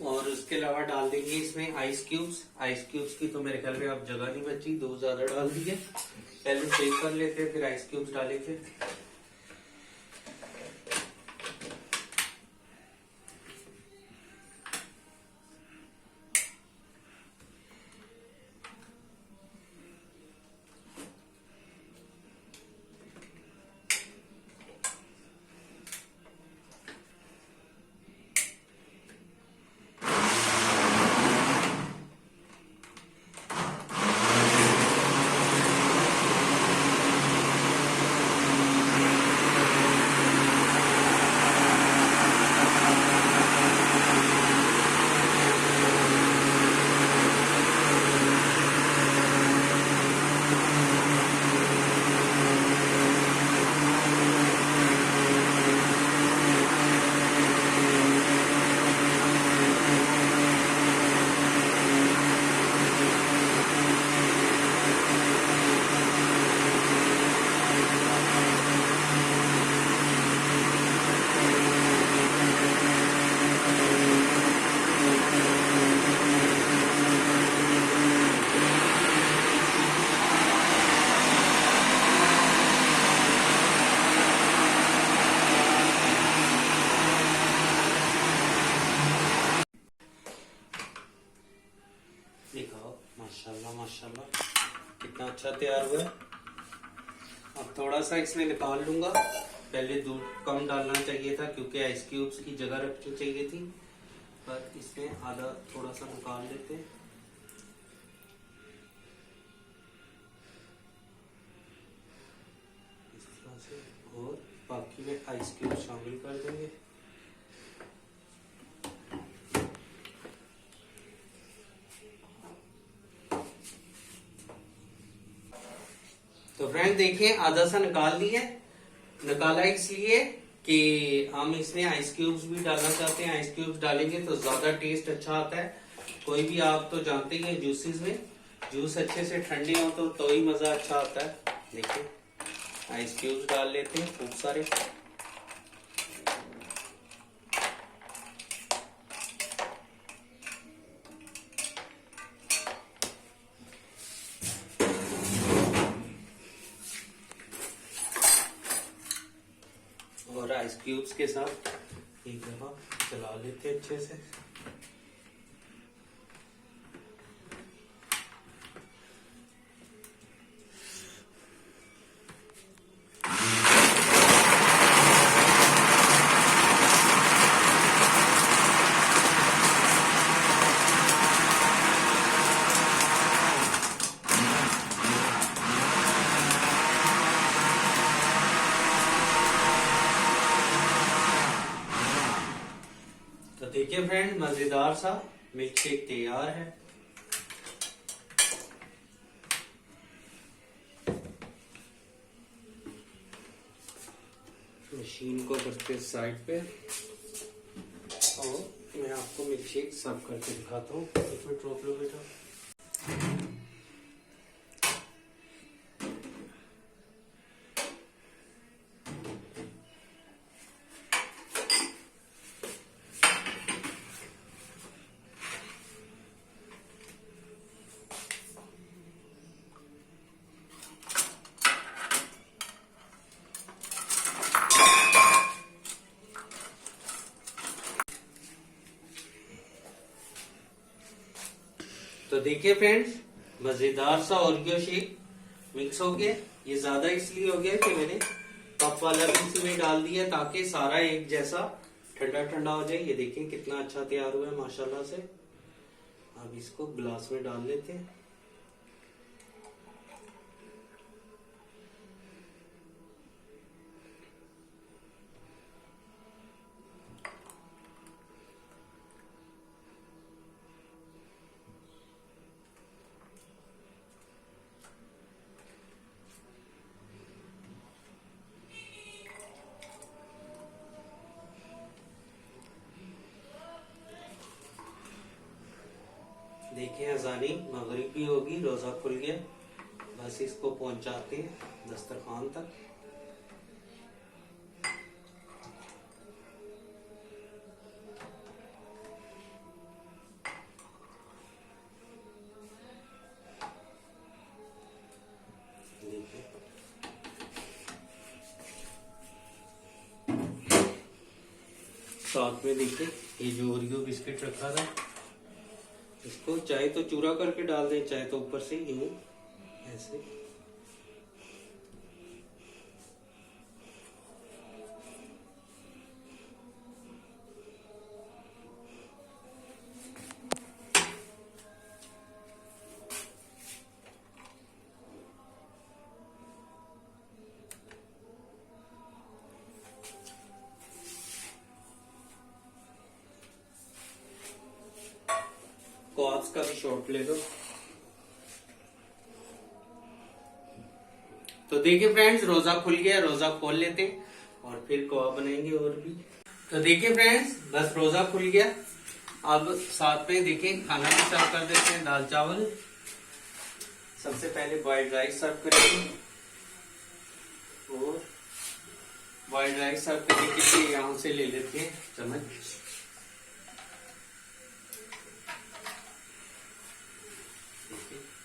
और उसके अलावा डाल देंगे इसमें आइस क्यूब्स की तो मेरे ख्याल में अब जगह नहीं बची, 2 ज्यादा डाल दिए। पहले शेक कर लेते हैं फिर आइस क्यूब्स डालेंगे। माशाल्लाह माशाल्लाह, कितना अच्छा तैयार हुआ है। अब थोड़ा सा इसमें निकाल लूंगा। पहले दूध कम डालना चाहिए था क्योंकि आइस क्यूब्स की जगह रखनी चाहिए थी, पर इसमें आधा थोड़ा सा निकाल लेते हैं। इस तरह से, और बाकी में आइस क्यूब शामिल कर देंगे। तो फ्रेंड देखिए, आधा सा निकाल लिया। निकाला इसलिए कि हम इसमें आइस क्यूब्स भी डालना चाहते हैं। आइस क्यूब्स डालेंगे तो ज्यादा टेस्ट अच्छा आता है। कोई भी आप तो जानते ही हैं जूसेस में, जूस अच्छे से ठंडे हो तो ही मजा अच्छा आता है। देखिए आइस क्यूब्स डाल लेते हैं खूब सारे। और आइस क्यूब्स के साथ एक दफा चला लेते हैं अच्छे से। तो देखिए फ्रेंड, मजेदार सा मिल्क शेक तैयार है। मशीन को करते साइड पे, और मैं आपको मिल्क शेक सर्व करके दिखाता हूँ। एक मिनट रोक लो बेटा। तो देखिए फ्रेंड्स, मजेदार सा ओरियो शेक मिक्स हो गया। ये ज्यादा इसलिए हो गया कि मैंने कप वाला भी इसमें डाल दिया ताकि सारा एक जैसा ठंडा ठंडा हो जाए। ये देखिए कितना अच्छा तैयार हुआ है माशाल्लाह से। अब इसको ग्लास में डाल लेते हैं। देखिए अजानी मगरिब भी होगी, रोजा खुल गया। बस इसको पहुंचाते हैं दस्तरखान तक। देखिए साथ में देखिए ये जो ओरियो बिस्किट रखा था, इसको चाहे तो चूरा करके डाल दें, चाहे तो ऊपर से यूं ऐसे। कॉर्ब्स का भी शॉट ले लो। तो देखिए फ्रेंड्स, रोजा खुल गया, रोजा खोल लेते और फिर कबाब बनाएंगे और भी। तो देखिए फ्रेंड्स, बस रोजा खुल गया। अब साथ में देखिए खाना भी सर्व कर देते हैं, दाल चावल। सबसे पहले बॉइल्ड राइस सर्व करेंगे, और बॉइल्ड राइस सर्व करने के लिए यहाँ से ले लेते हैं चम्मच।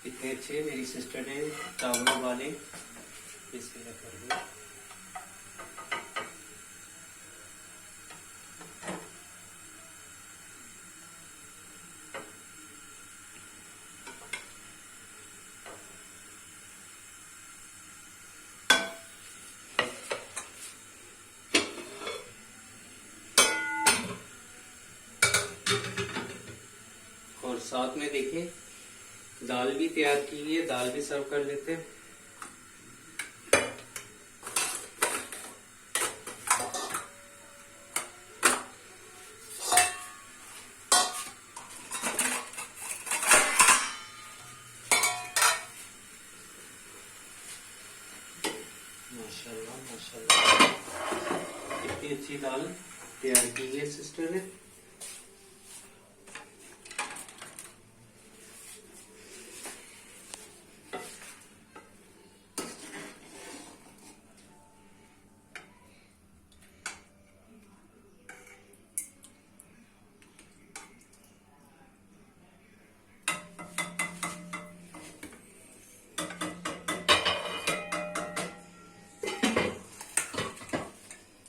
कितने अच्छे मेरी सिस्टर ने चावल वाले इसके रख दिए। साथ में देखिए दाल भी तैयार की हुई है, दाल भी सर्व कर लेते हैं। माशाल्लाह माशाल्लाह, कितनी अच्छी दाल तैयार की है सिस्टर ने।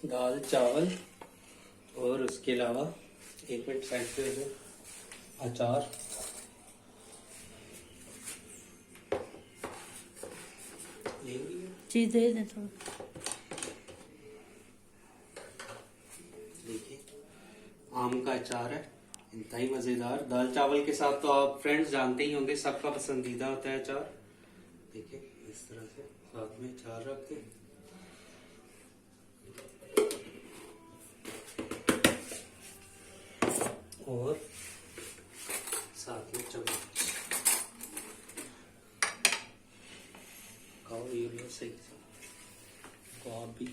दाल चावल और उसके अलावा 1 मिनट साइड पे है अचार। चीज दे दे थोड़ा। देखिए आम का अचार है, इंतहाई मजेदार। दाल चावल के साथ तो आप फ्रेंड्स जानते ही होंगे, सबका पसंदीदा होता है अचार। देखिए इस तरह से साथ में अचार रख के और साथ में चम्मच खाओ, ये लो सही से तो आप भी।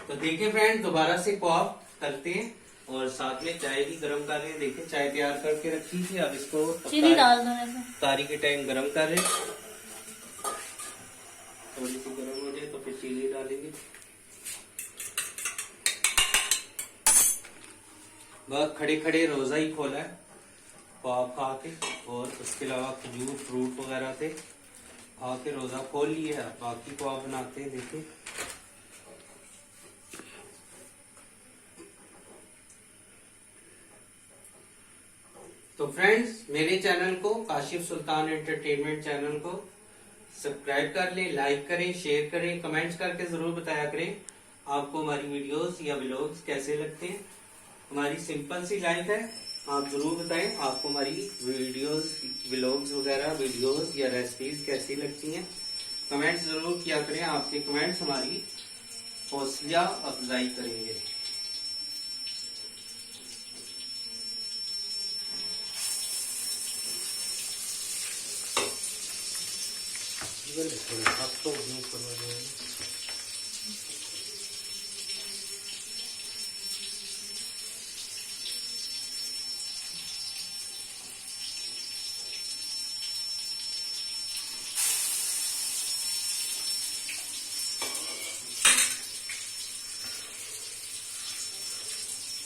तो देखिए फ्रेंड, दोबारा से कॉप करते हैं और साथ में चाय भी गरम कर रहे हैं। देखिए चाय तैयार करके रखी थी, अब इसको चीनी डाल दो ऐसे। तारी के टाइम गरम कर रहे हैं। थोड़ी सी गरम हो जाए तो फिर चीनी डालेंगे। बस खड़े खड़े रोजा ही खोला है कॉप खा के, और उसके अलावा खजूर फ्रूट वगैरह थे खा के रोजा खोल लिए है। बाकी कॉप बनाते हैं। देखिए तो फ्रेंड्स, मेरे चैनल को काशिफ सुल्तान एंटरटेनमेंट चैनल को सब्सक्राइब कर लें, लाइक करें, शेयर करें, कमेंट्स करके जरूर बताया करें आपको हमारी वीडियोस या व्लॉग्स कैसे लगते हैं। हमारी सिंपल सी लाइफ है, आप जरूर बताएं आपको हमारी वीडियोस व्लॉग्स वगैरह वीडियोस या रेसिपीज कैसी लगती हैं। कमेंट्स जरूर किया करें, आपके कमेंट्स हमारी हौसला अफजाई करेंगे। थोड़े सख्त हो गए ऊपर वाले।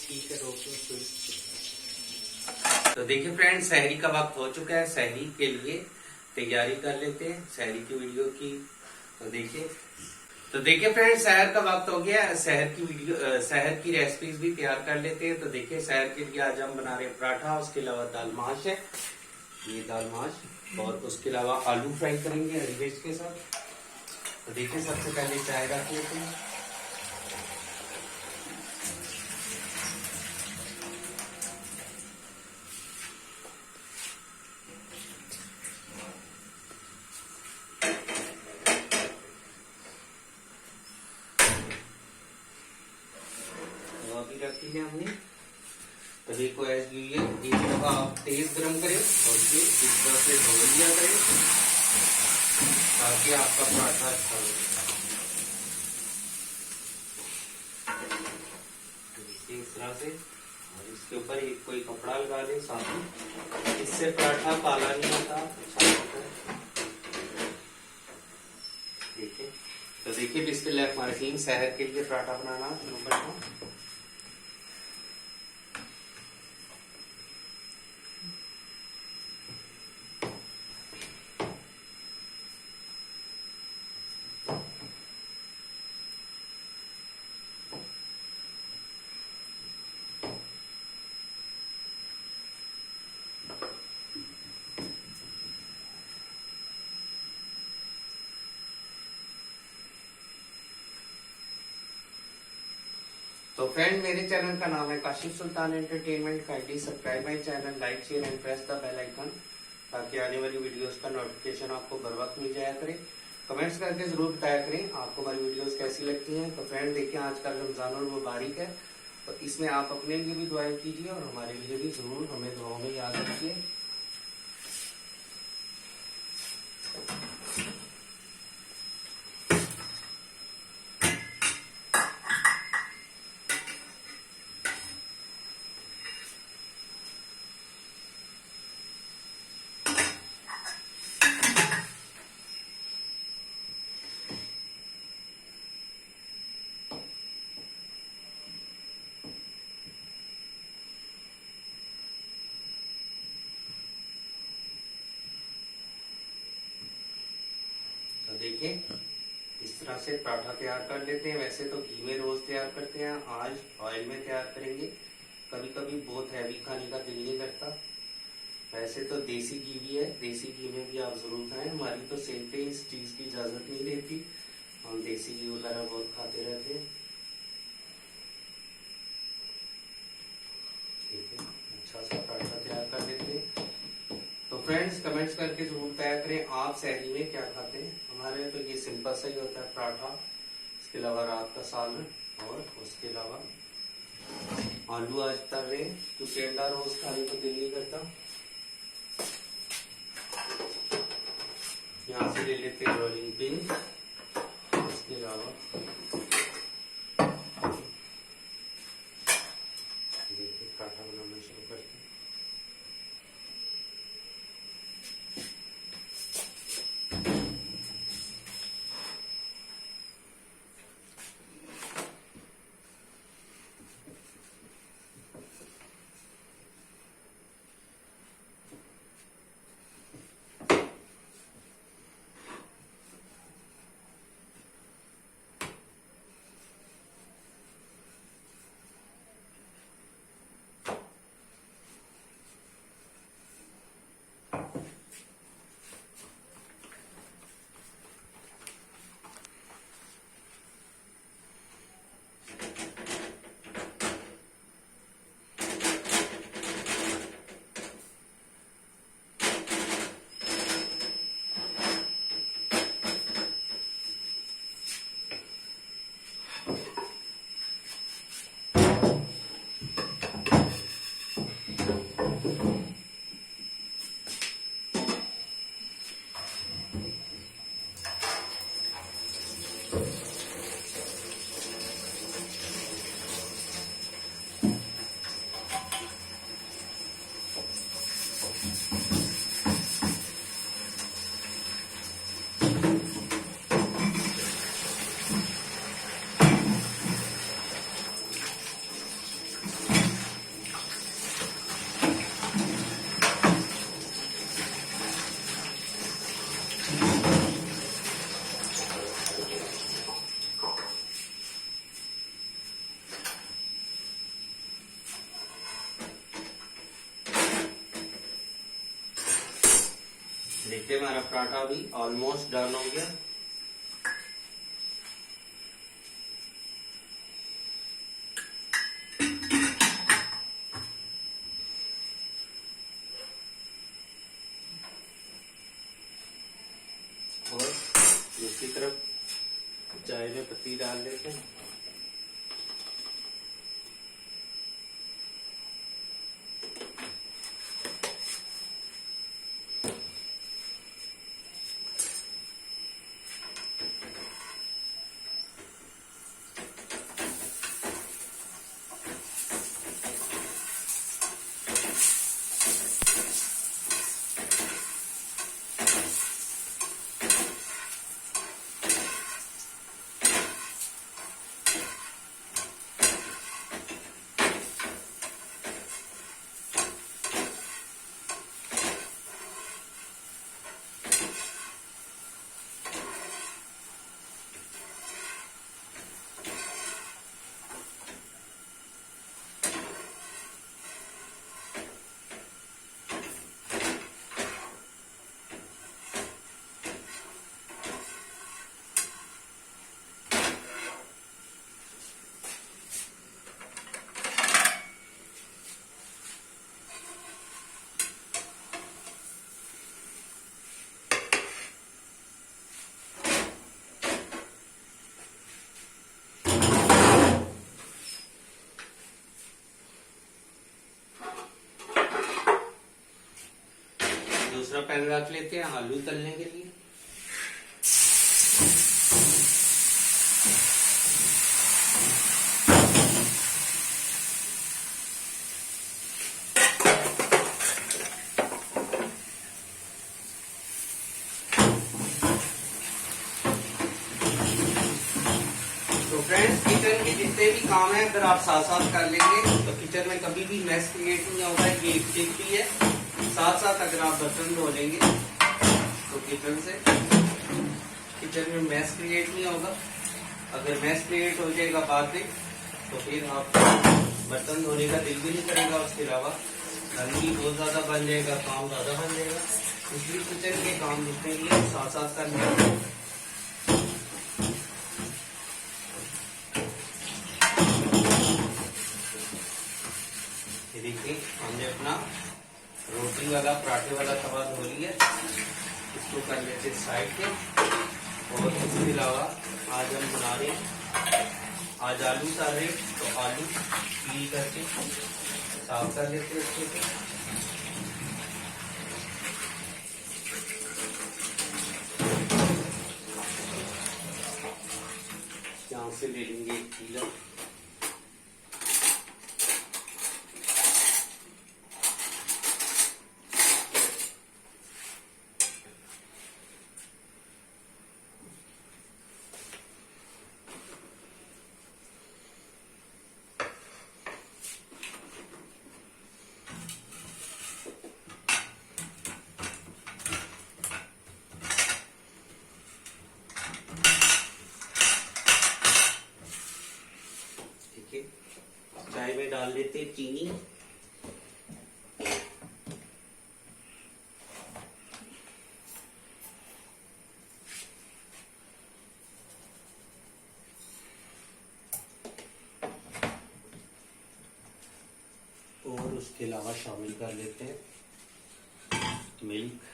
ठीक है, रोक लो। तो देखिए फ्रेंड्स, सहरी का वक्त हो चुका है, सहरी के लिए तैयारी कर लेते हैं सहरी की वीडियो की। तो देखिए फ्रेंड्स, सहर का वक्त हो गया, सहर की रेसिपीज भी तैयार कर लेते हैं। तो देखिए सहर के लिए आज हम बना रहे हैं पराठा, उसके अलावा दाल माश है, ये दाल माश, और उसके अलावा आलू फ्राई करेंगे हरी मिर्च के साथ। तो देखिए सबसे पहले चाय रख लेते हैं। रखी है हमने। तवे को ऐसे लिए एक दफा आप तेज गरम करें और फिर इस तरह से ढोल दिया करें ताकि आपका पराठा अच्छा हो। इस तरह से, और इसके ऊपर एक कोई कपड़ा लगा दें साथ में, इससे पराठा काला नहीं होता, अच्छा होता है। ठीक है, तो देखिए बिस्मिल्लाहिर्रहमानिर्रहीम, सहर के लिए पराठा बनाना शुरू करता हूँ। तो फ्रेंड, मेरे चैनल का नाम है Kashif Sultan entertainment. Kindly subscribe my channel, like share and press the bell icon, ताकि आने वाली वीडियोस का नोटिफिकेशन आपको बर वक्त मिल जाया करे। कमेंट्स करके जरूर बताया करें आपको हमारी वीडियोस कैसी लगती हैं। तो फ्रेंड देखिए, आज का रमजानुल मुबारक है, तो इसमें आप अपने लिए भी दुआएं कीजिए और हमारे लिए भी जरूर हमें दुआओं में याद रखिए। तो देखिए, इस तरह से पराठा तैयार कर लेते हैं। वैसे तो घी में रोज तैयार करते हैं, आज ऑयल में तैयार करेंगे। कभी कभी बहुत हैवी खाने का दिल नहीं करता। वैसे तो देसी घी भी है, देसी घी में भी आप जरूर खाएं। हमारी तो सेहत पे इस चीज की इजाजत नहीं देती, हम देसी घी वगैरह बहुत खाते रहते हैं। ठीक है, अच्छा सा पराठा तैयार कर लेते हैं। तो फ्रेंड्स, कमेंट्स करके जरूर बताया करें आप सहरी में क्या खाते हैं। हमारे तो ये सिंपल सा ही होता है पराठा, इसके अलावा रात का सालन, और उसके अलावा आलू आज तल रहे हैं क्योंकि अंडा रोज खाने को दिल नहीं करता। यहाँ से ले लेते हैं रोलिंग पिन, इसके अलावा देखिए पराठा बनाना शुरू करते हैं। देखिए, हमारा पराठा भी ऑलमोस्ट डन हो गया। और दूसरी तरफ चाय में पत्ती डाल देते हैं। पैन रख लेते हैं आलू तलने के लिए। तो फ्रेंड्स, किचन के जितने भी काम है अगर आप साथ साथ कर लेंगे तो किचन में कभी भी मैस क्रिएट नहीं होगा। ये एक टिप भी है। साथ साथ अगर आप बर्तन धो लेंगे तो किचन में मैस क्रिएट नहीं होगा। अगर मैस क्रिएट हो जाएगा बाद में तो फिर आप बर्तन धोने का दिल भी नहीं करेगा। उसके अलावा गंदगी बहुत ज्यादा बन जाएगा, काम ज्यादा बन जाएगा। इसलिए किचन के काम जितने भी है साथ साथ कर लेंगे। देखिए, हमने अपना रोटी वाला पराठे वाला तवा धो लिया। इसको कर लेते साइड पे। और इसके अलावा आज हम बना रहे हैं, आज आलू डाल रहे तो आलू पील करके साफ कर लेते हैं अच्छे से। यहाँ से ले लेंगे एक पीलर। चाय में डाल देते चीनी। और उसके अलावा शामिल कर लेते हैं मिल्क।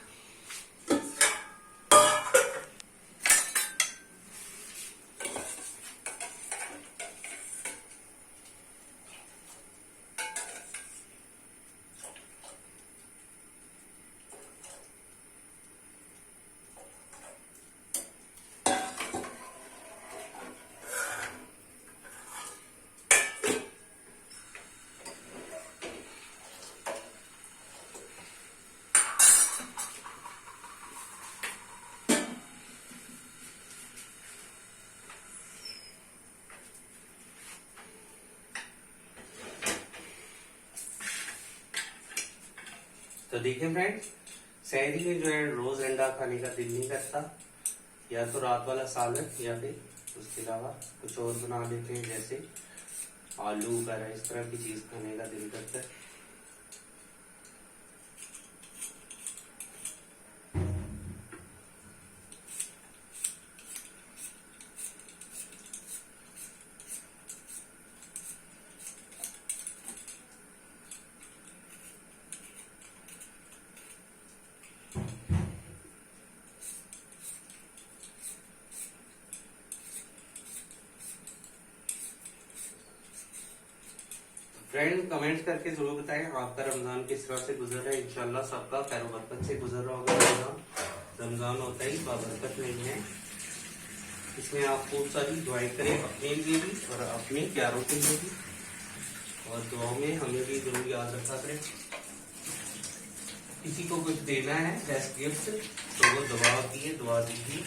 तो देखिए फ्रेंड्स, शहरी में जो है रोज अंडा खाने का दिल नहीं करता। या तो रात वाला सालन या फिर उसके अलावा कुछ और बना लेते हैं, जैसे आलू वगैरह इस तरह की चीज खाने का दिल करता है। फ्रेंड, कमेंट्स करके जरूर बताएं आपका रमजान किस तरह से गुजर रहा है। इंशाल्लाह सबका खैर बरकत से गुजर रहा होगा। रमजान होता ही बाबरकत नहीं है। इसमें आप खूब सारी दुआएं करें अपने लिए भी और अपने प्यारों के लिए भी, और दुआओं में हमें भी जरूर याद रखा करें। किसी को कुछ देना है एज गिफ्ट तो वो दुआ होती है, दुआ दीजिए।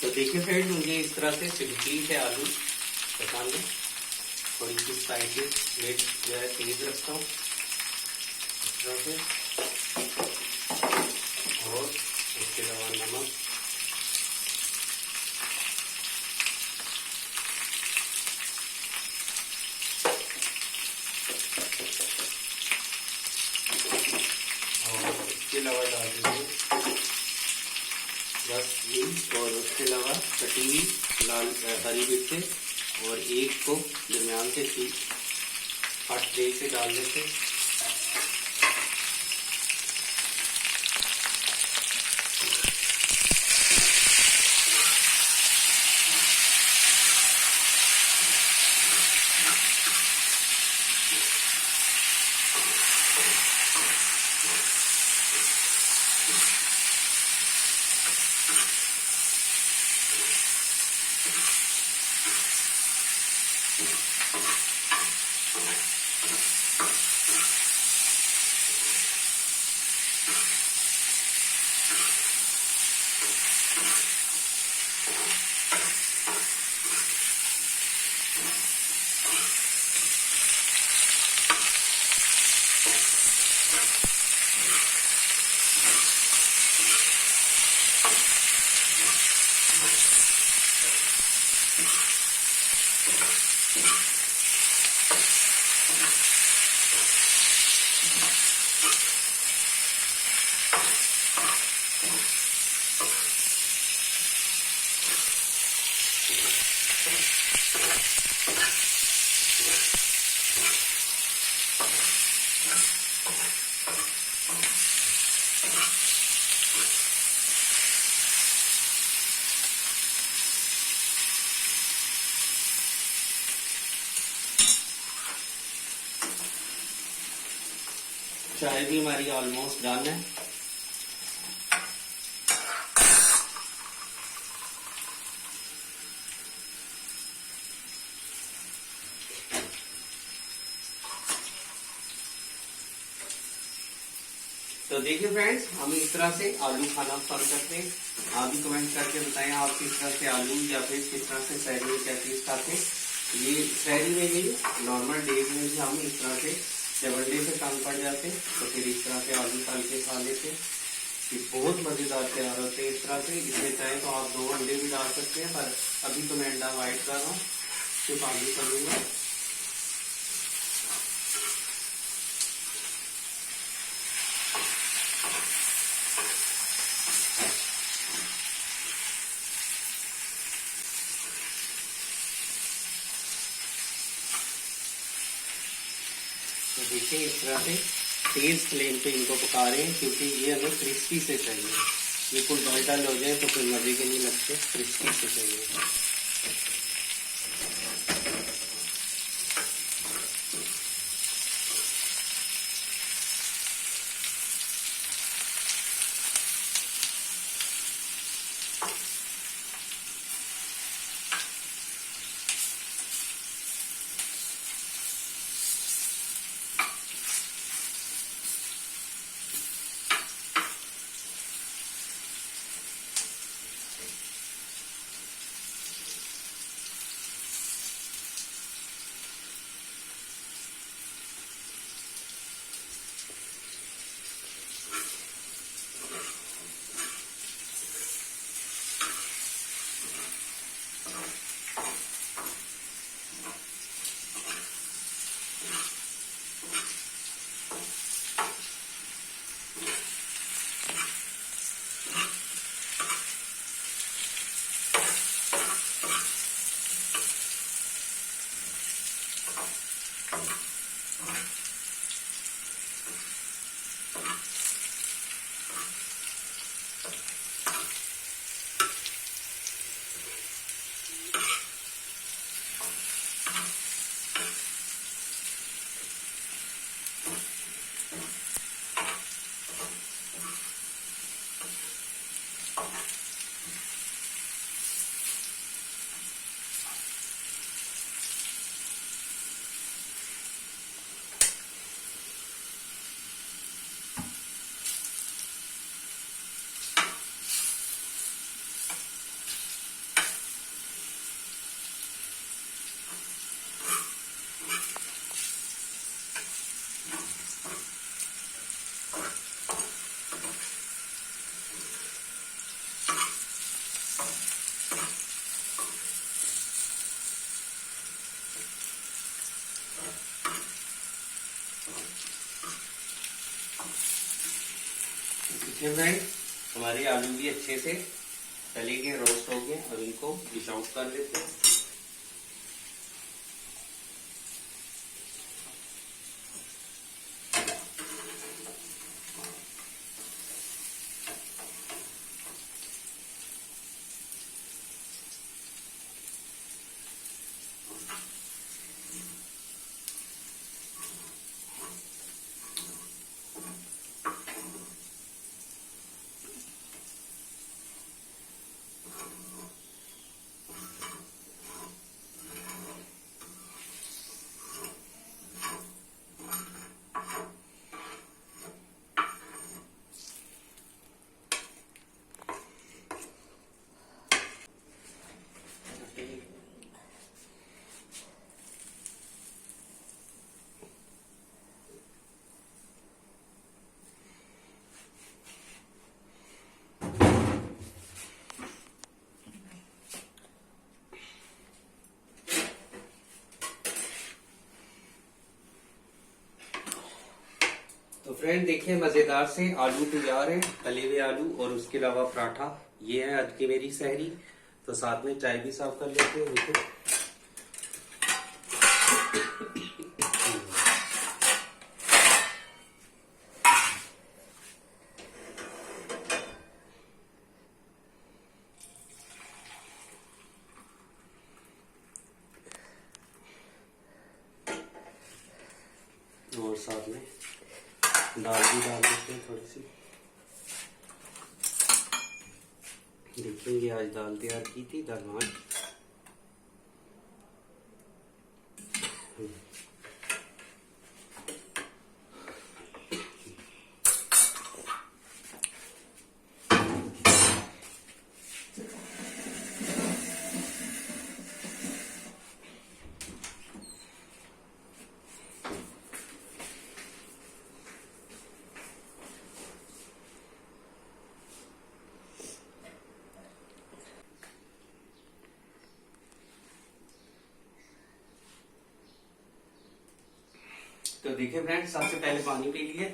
तो देखिए फ्रेंड्स, मुझे इस तरह से सिंपली से आलू पकाने, थोड़ी सी स्पाइसी मिर्च जो है तेज रखता हूँ इस तरह से, और उसके अलावा नमक, और इसके अलावा डाल देंगे बस ये, और उसके अलावा कटी हुई लाल हरी मिर्चें, और एक को दरमियान से काट दे से डाल देते। चाय भी हमारी ऑलमोस्ट डन है। तो देखिए फ्रेंड्स, हम इस तरह से आलू खाना पसंद करते हैं। आप भी कमेंट करके बताएं आप किस तरह से आलू या फिर किस तरह से सहरी में क्या चीज खाते हैं। ये सहरी में नहीं, नॉर्मल डेज में भी हम इस तरह से जब अंडे से काम पड़ जाते तो फिर इस तरह से आलू तल के खा लेते। ये बहुत मजेदार तैयार होते हैं इस तरह से। इसमें चाहे तो आप 2 अंडे भी डाल सकते हैं, पर अभी तो मैं अंडा अवॉइड कर रहा हूँ, सिर्फ आलू करूँगा। तो देखिए इस तरह से तेज फ्लेम पे इनको पका रहे हैं, क्योंकि ये हमें क्रिस्पी से चाहिए। ये कुछ डल डल हो जाए तो फिर मजे के नहीं लगते, क्रिस्पी से चाहिए। देखिए फ्रेंड, हमारे आलू भी अच्छे से तले गए, रोस्ट हो गए और इनको डिश आउट कर लेते हैं। तो फ्रेंड देखिए, मजेदार से आलू तैयार है, तले हुए आलू और उसके अलावा पराठा। ये है आज की मेरी सहरी। तो साथ में चाय भी सर्व कर लेते हैं। देखिए और साथ में दाल भी डाल देते हैं थोड़ी सी। देखेंगे आज दाल तैयार की थी, दाल। तो देखिए फ्रेंड, सबसे पहले पानी पी लिए।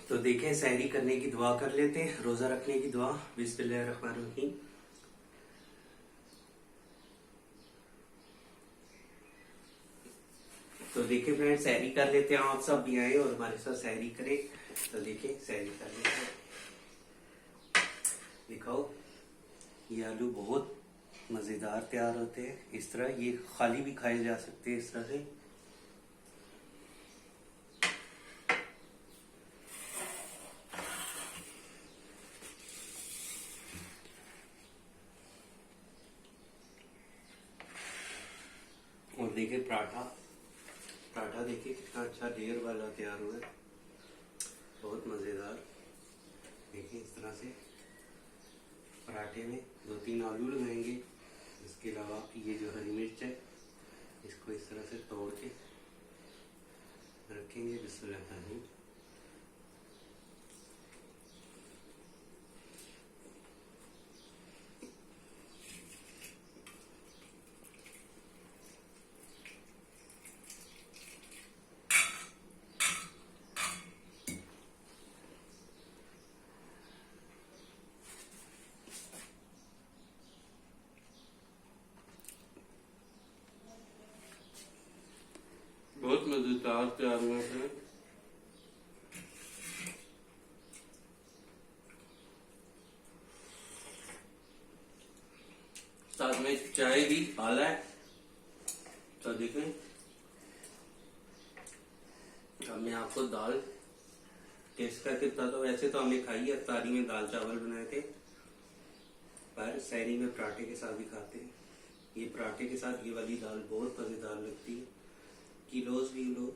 तो देखें, सहरी करने की दुआ कर लेते हैं, रोजा रखने की दुआ। बिस्मिल्लाहिर्रहमानिर्रहीम। तो देखिए फ्रेंड, सहरी कर लेते हैं। आप सब भी आए और हमारे साथ सहरी करें। तो देखिए, सहरी कर लेते हैं। दिखाओ, ये आलू बहुत मजेदार तैयार होते हैं। इस तरह ये खाली भी खाए जा सकते हैं, इस तरह से। और देखिए पराठा, पराठा देखिए कितना अच्छा ढेर वाला तैयार हुआ है, बहुत मजेदार। देखिए इस तरह से पराठे में 2-3 आलू लगाएंगे। इसके अलावा ये जो हरी मिर्च है, इसको इस तरह से तोड़ के रखेंगे। बिस्मिल्लाह। बहुत मजेदार तैयार हुए हैं। साथ में चाय भी आला है। तो देखें, अब मैं आपको दाल टेस्ट करके बताता हूँ। वैसे तो हमने खाई है, इफ्तारी में दाल चावल बनाए थे, पर सहरी में पराठे के साथ भी खाते हैं। ये पराठे के साथ ये वाली दाल बहुत मजेदार लगती है। किलोज भी लो।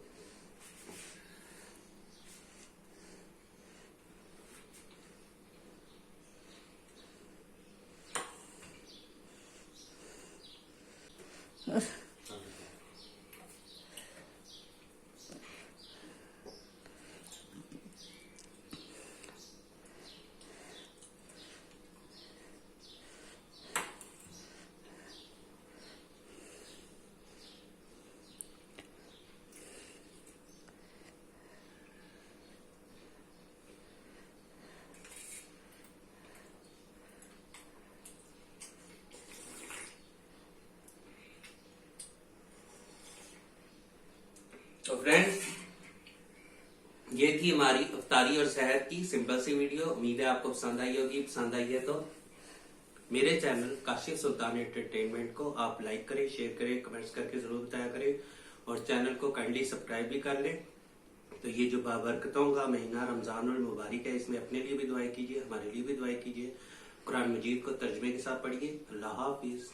तो फ्रेंड्स, ये थी हमारी इफ्तारी और सहर की सिंपल सी वीडियो। उम्मीद है आपको पसंद आई होगी। पसंद आई है तो मेरे चैनल काशिफ सुल्तान एंटरटेनमेंट को आप लाइक करें, शेयर करें, कमेंट्स करके जरूर बताया करें और चैनल को काइंडली सब्सक्राइब भी कर लें। तो ये जो बाबरकतों का महीना रमजान और मुबारक है, इसमें अपने लिए भी दुआएं कीजिए, हमारे लिए भी दुआएं कीजिए। कुरान मजीद को तर्जमे के साथ पढ़िए। अल्लाह हाफिज।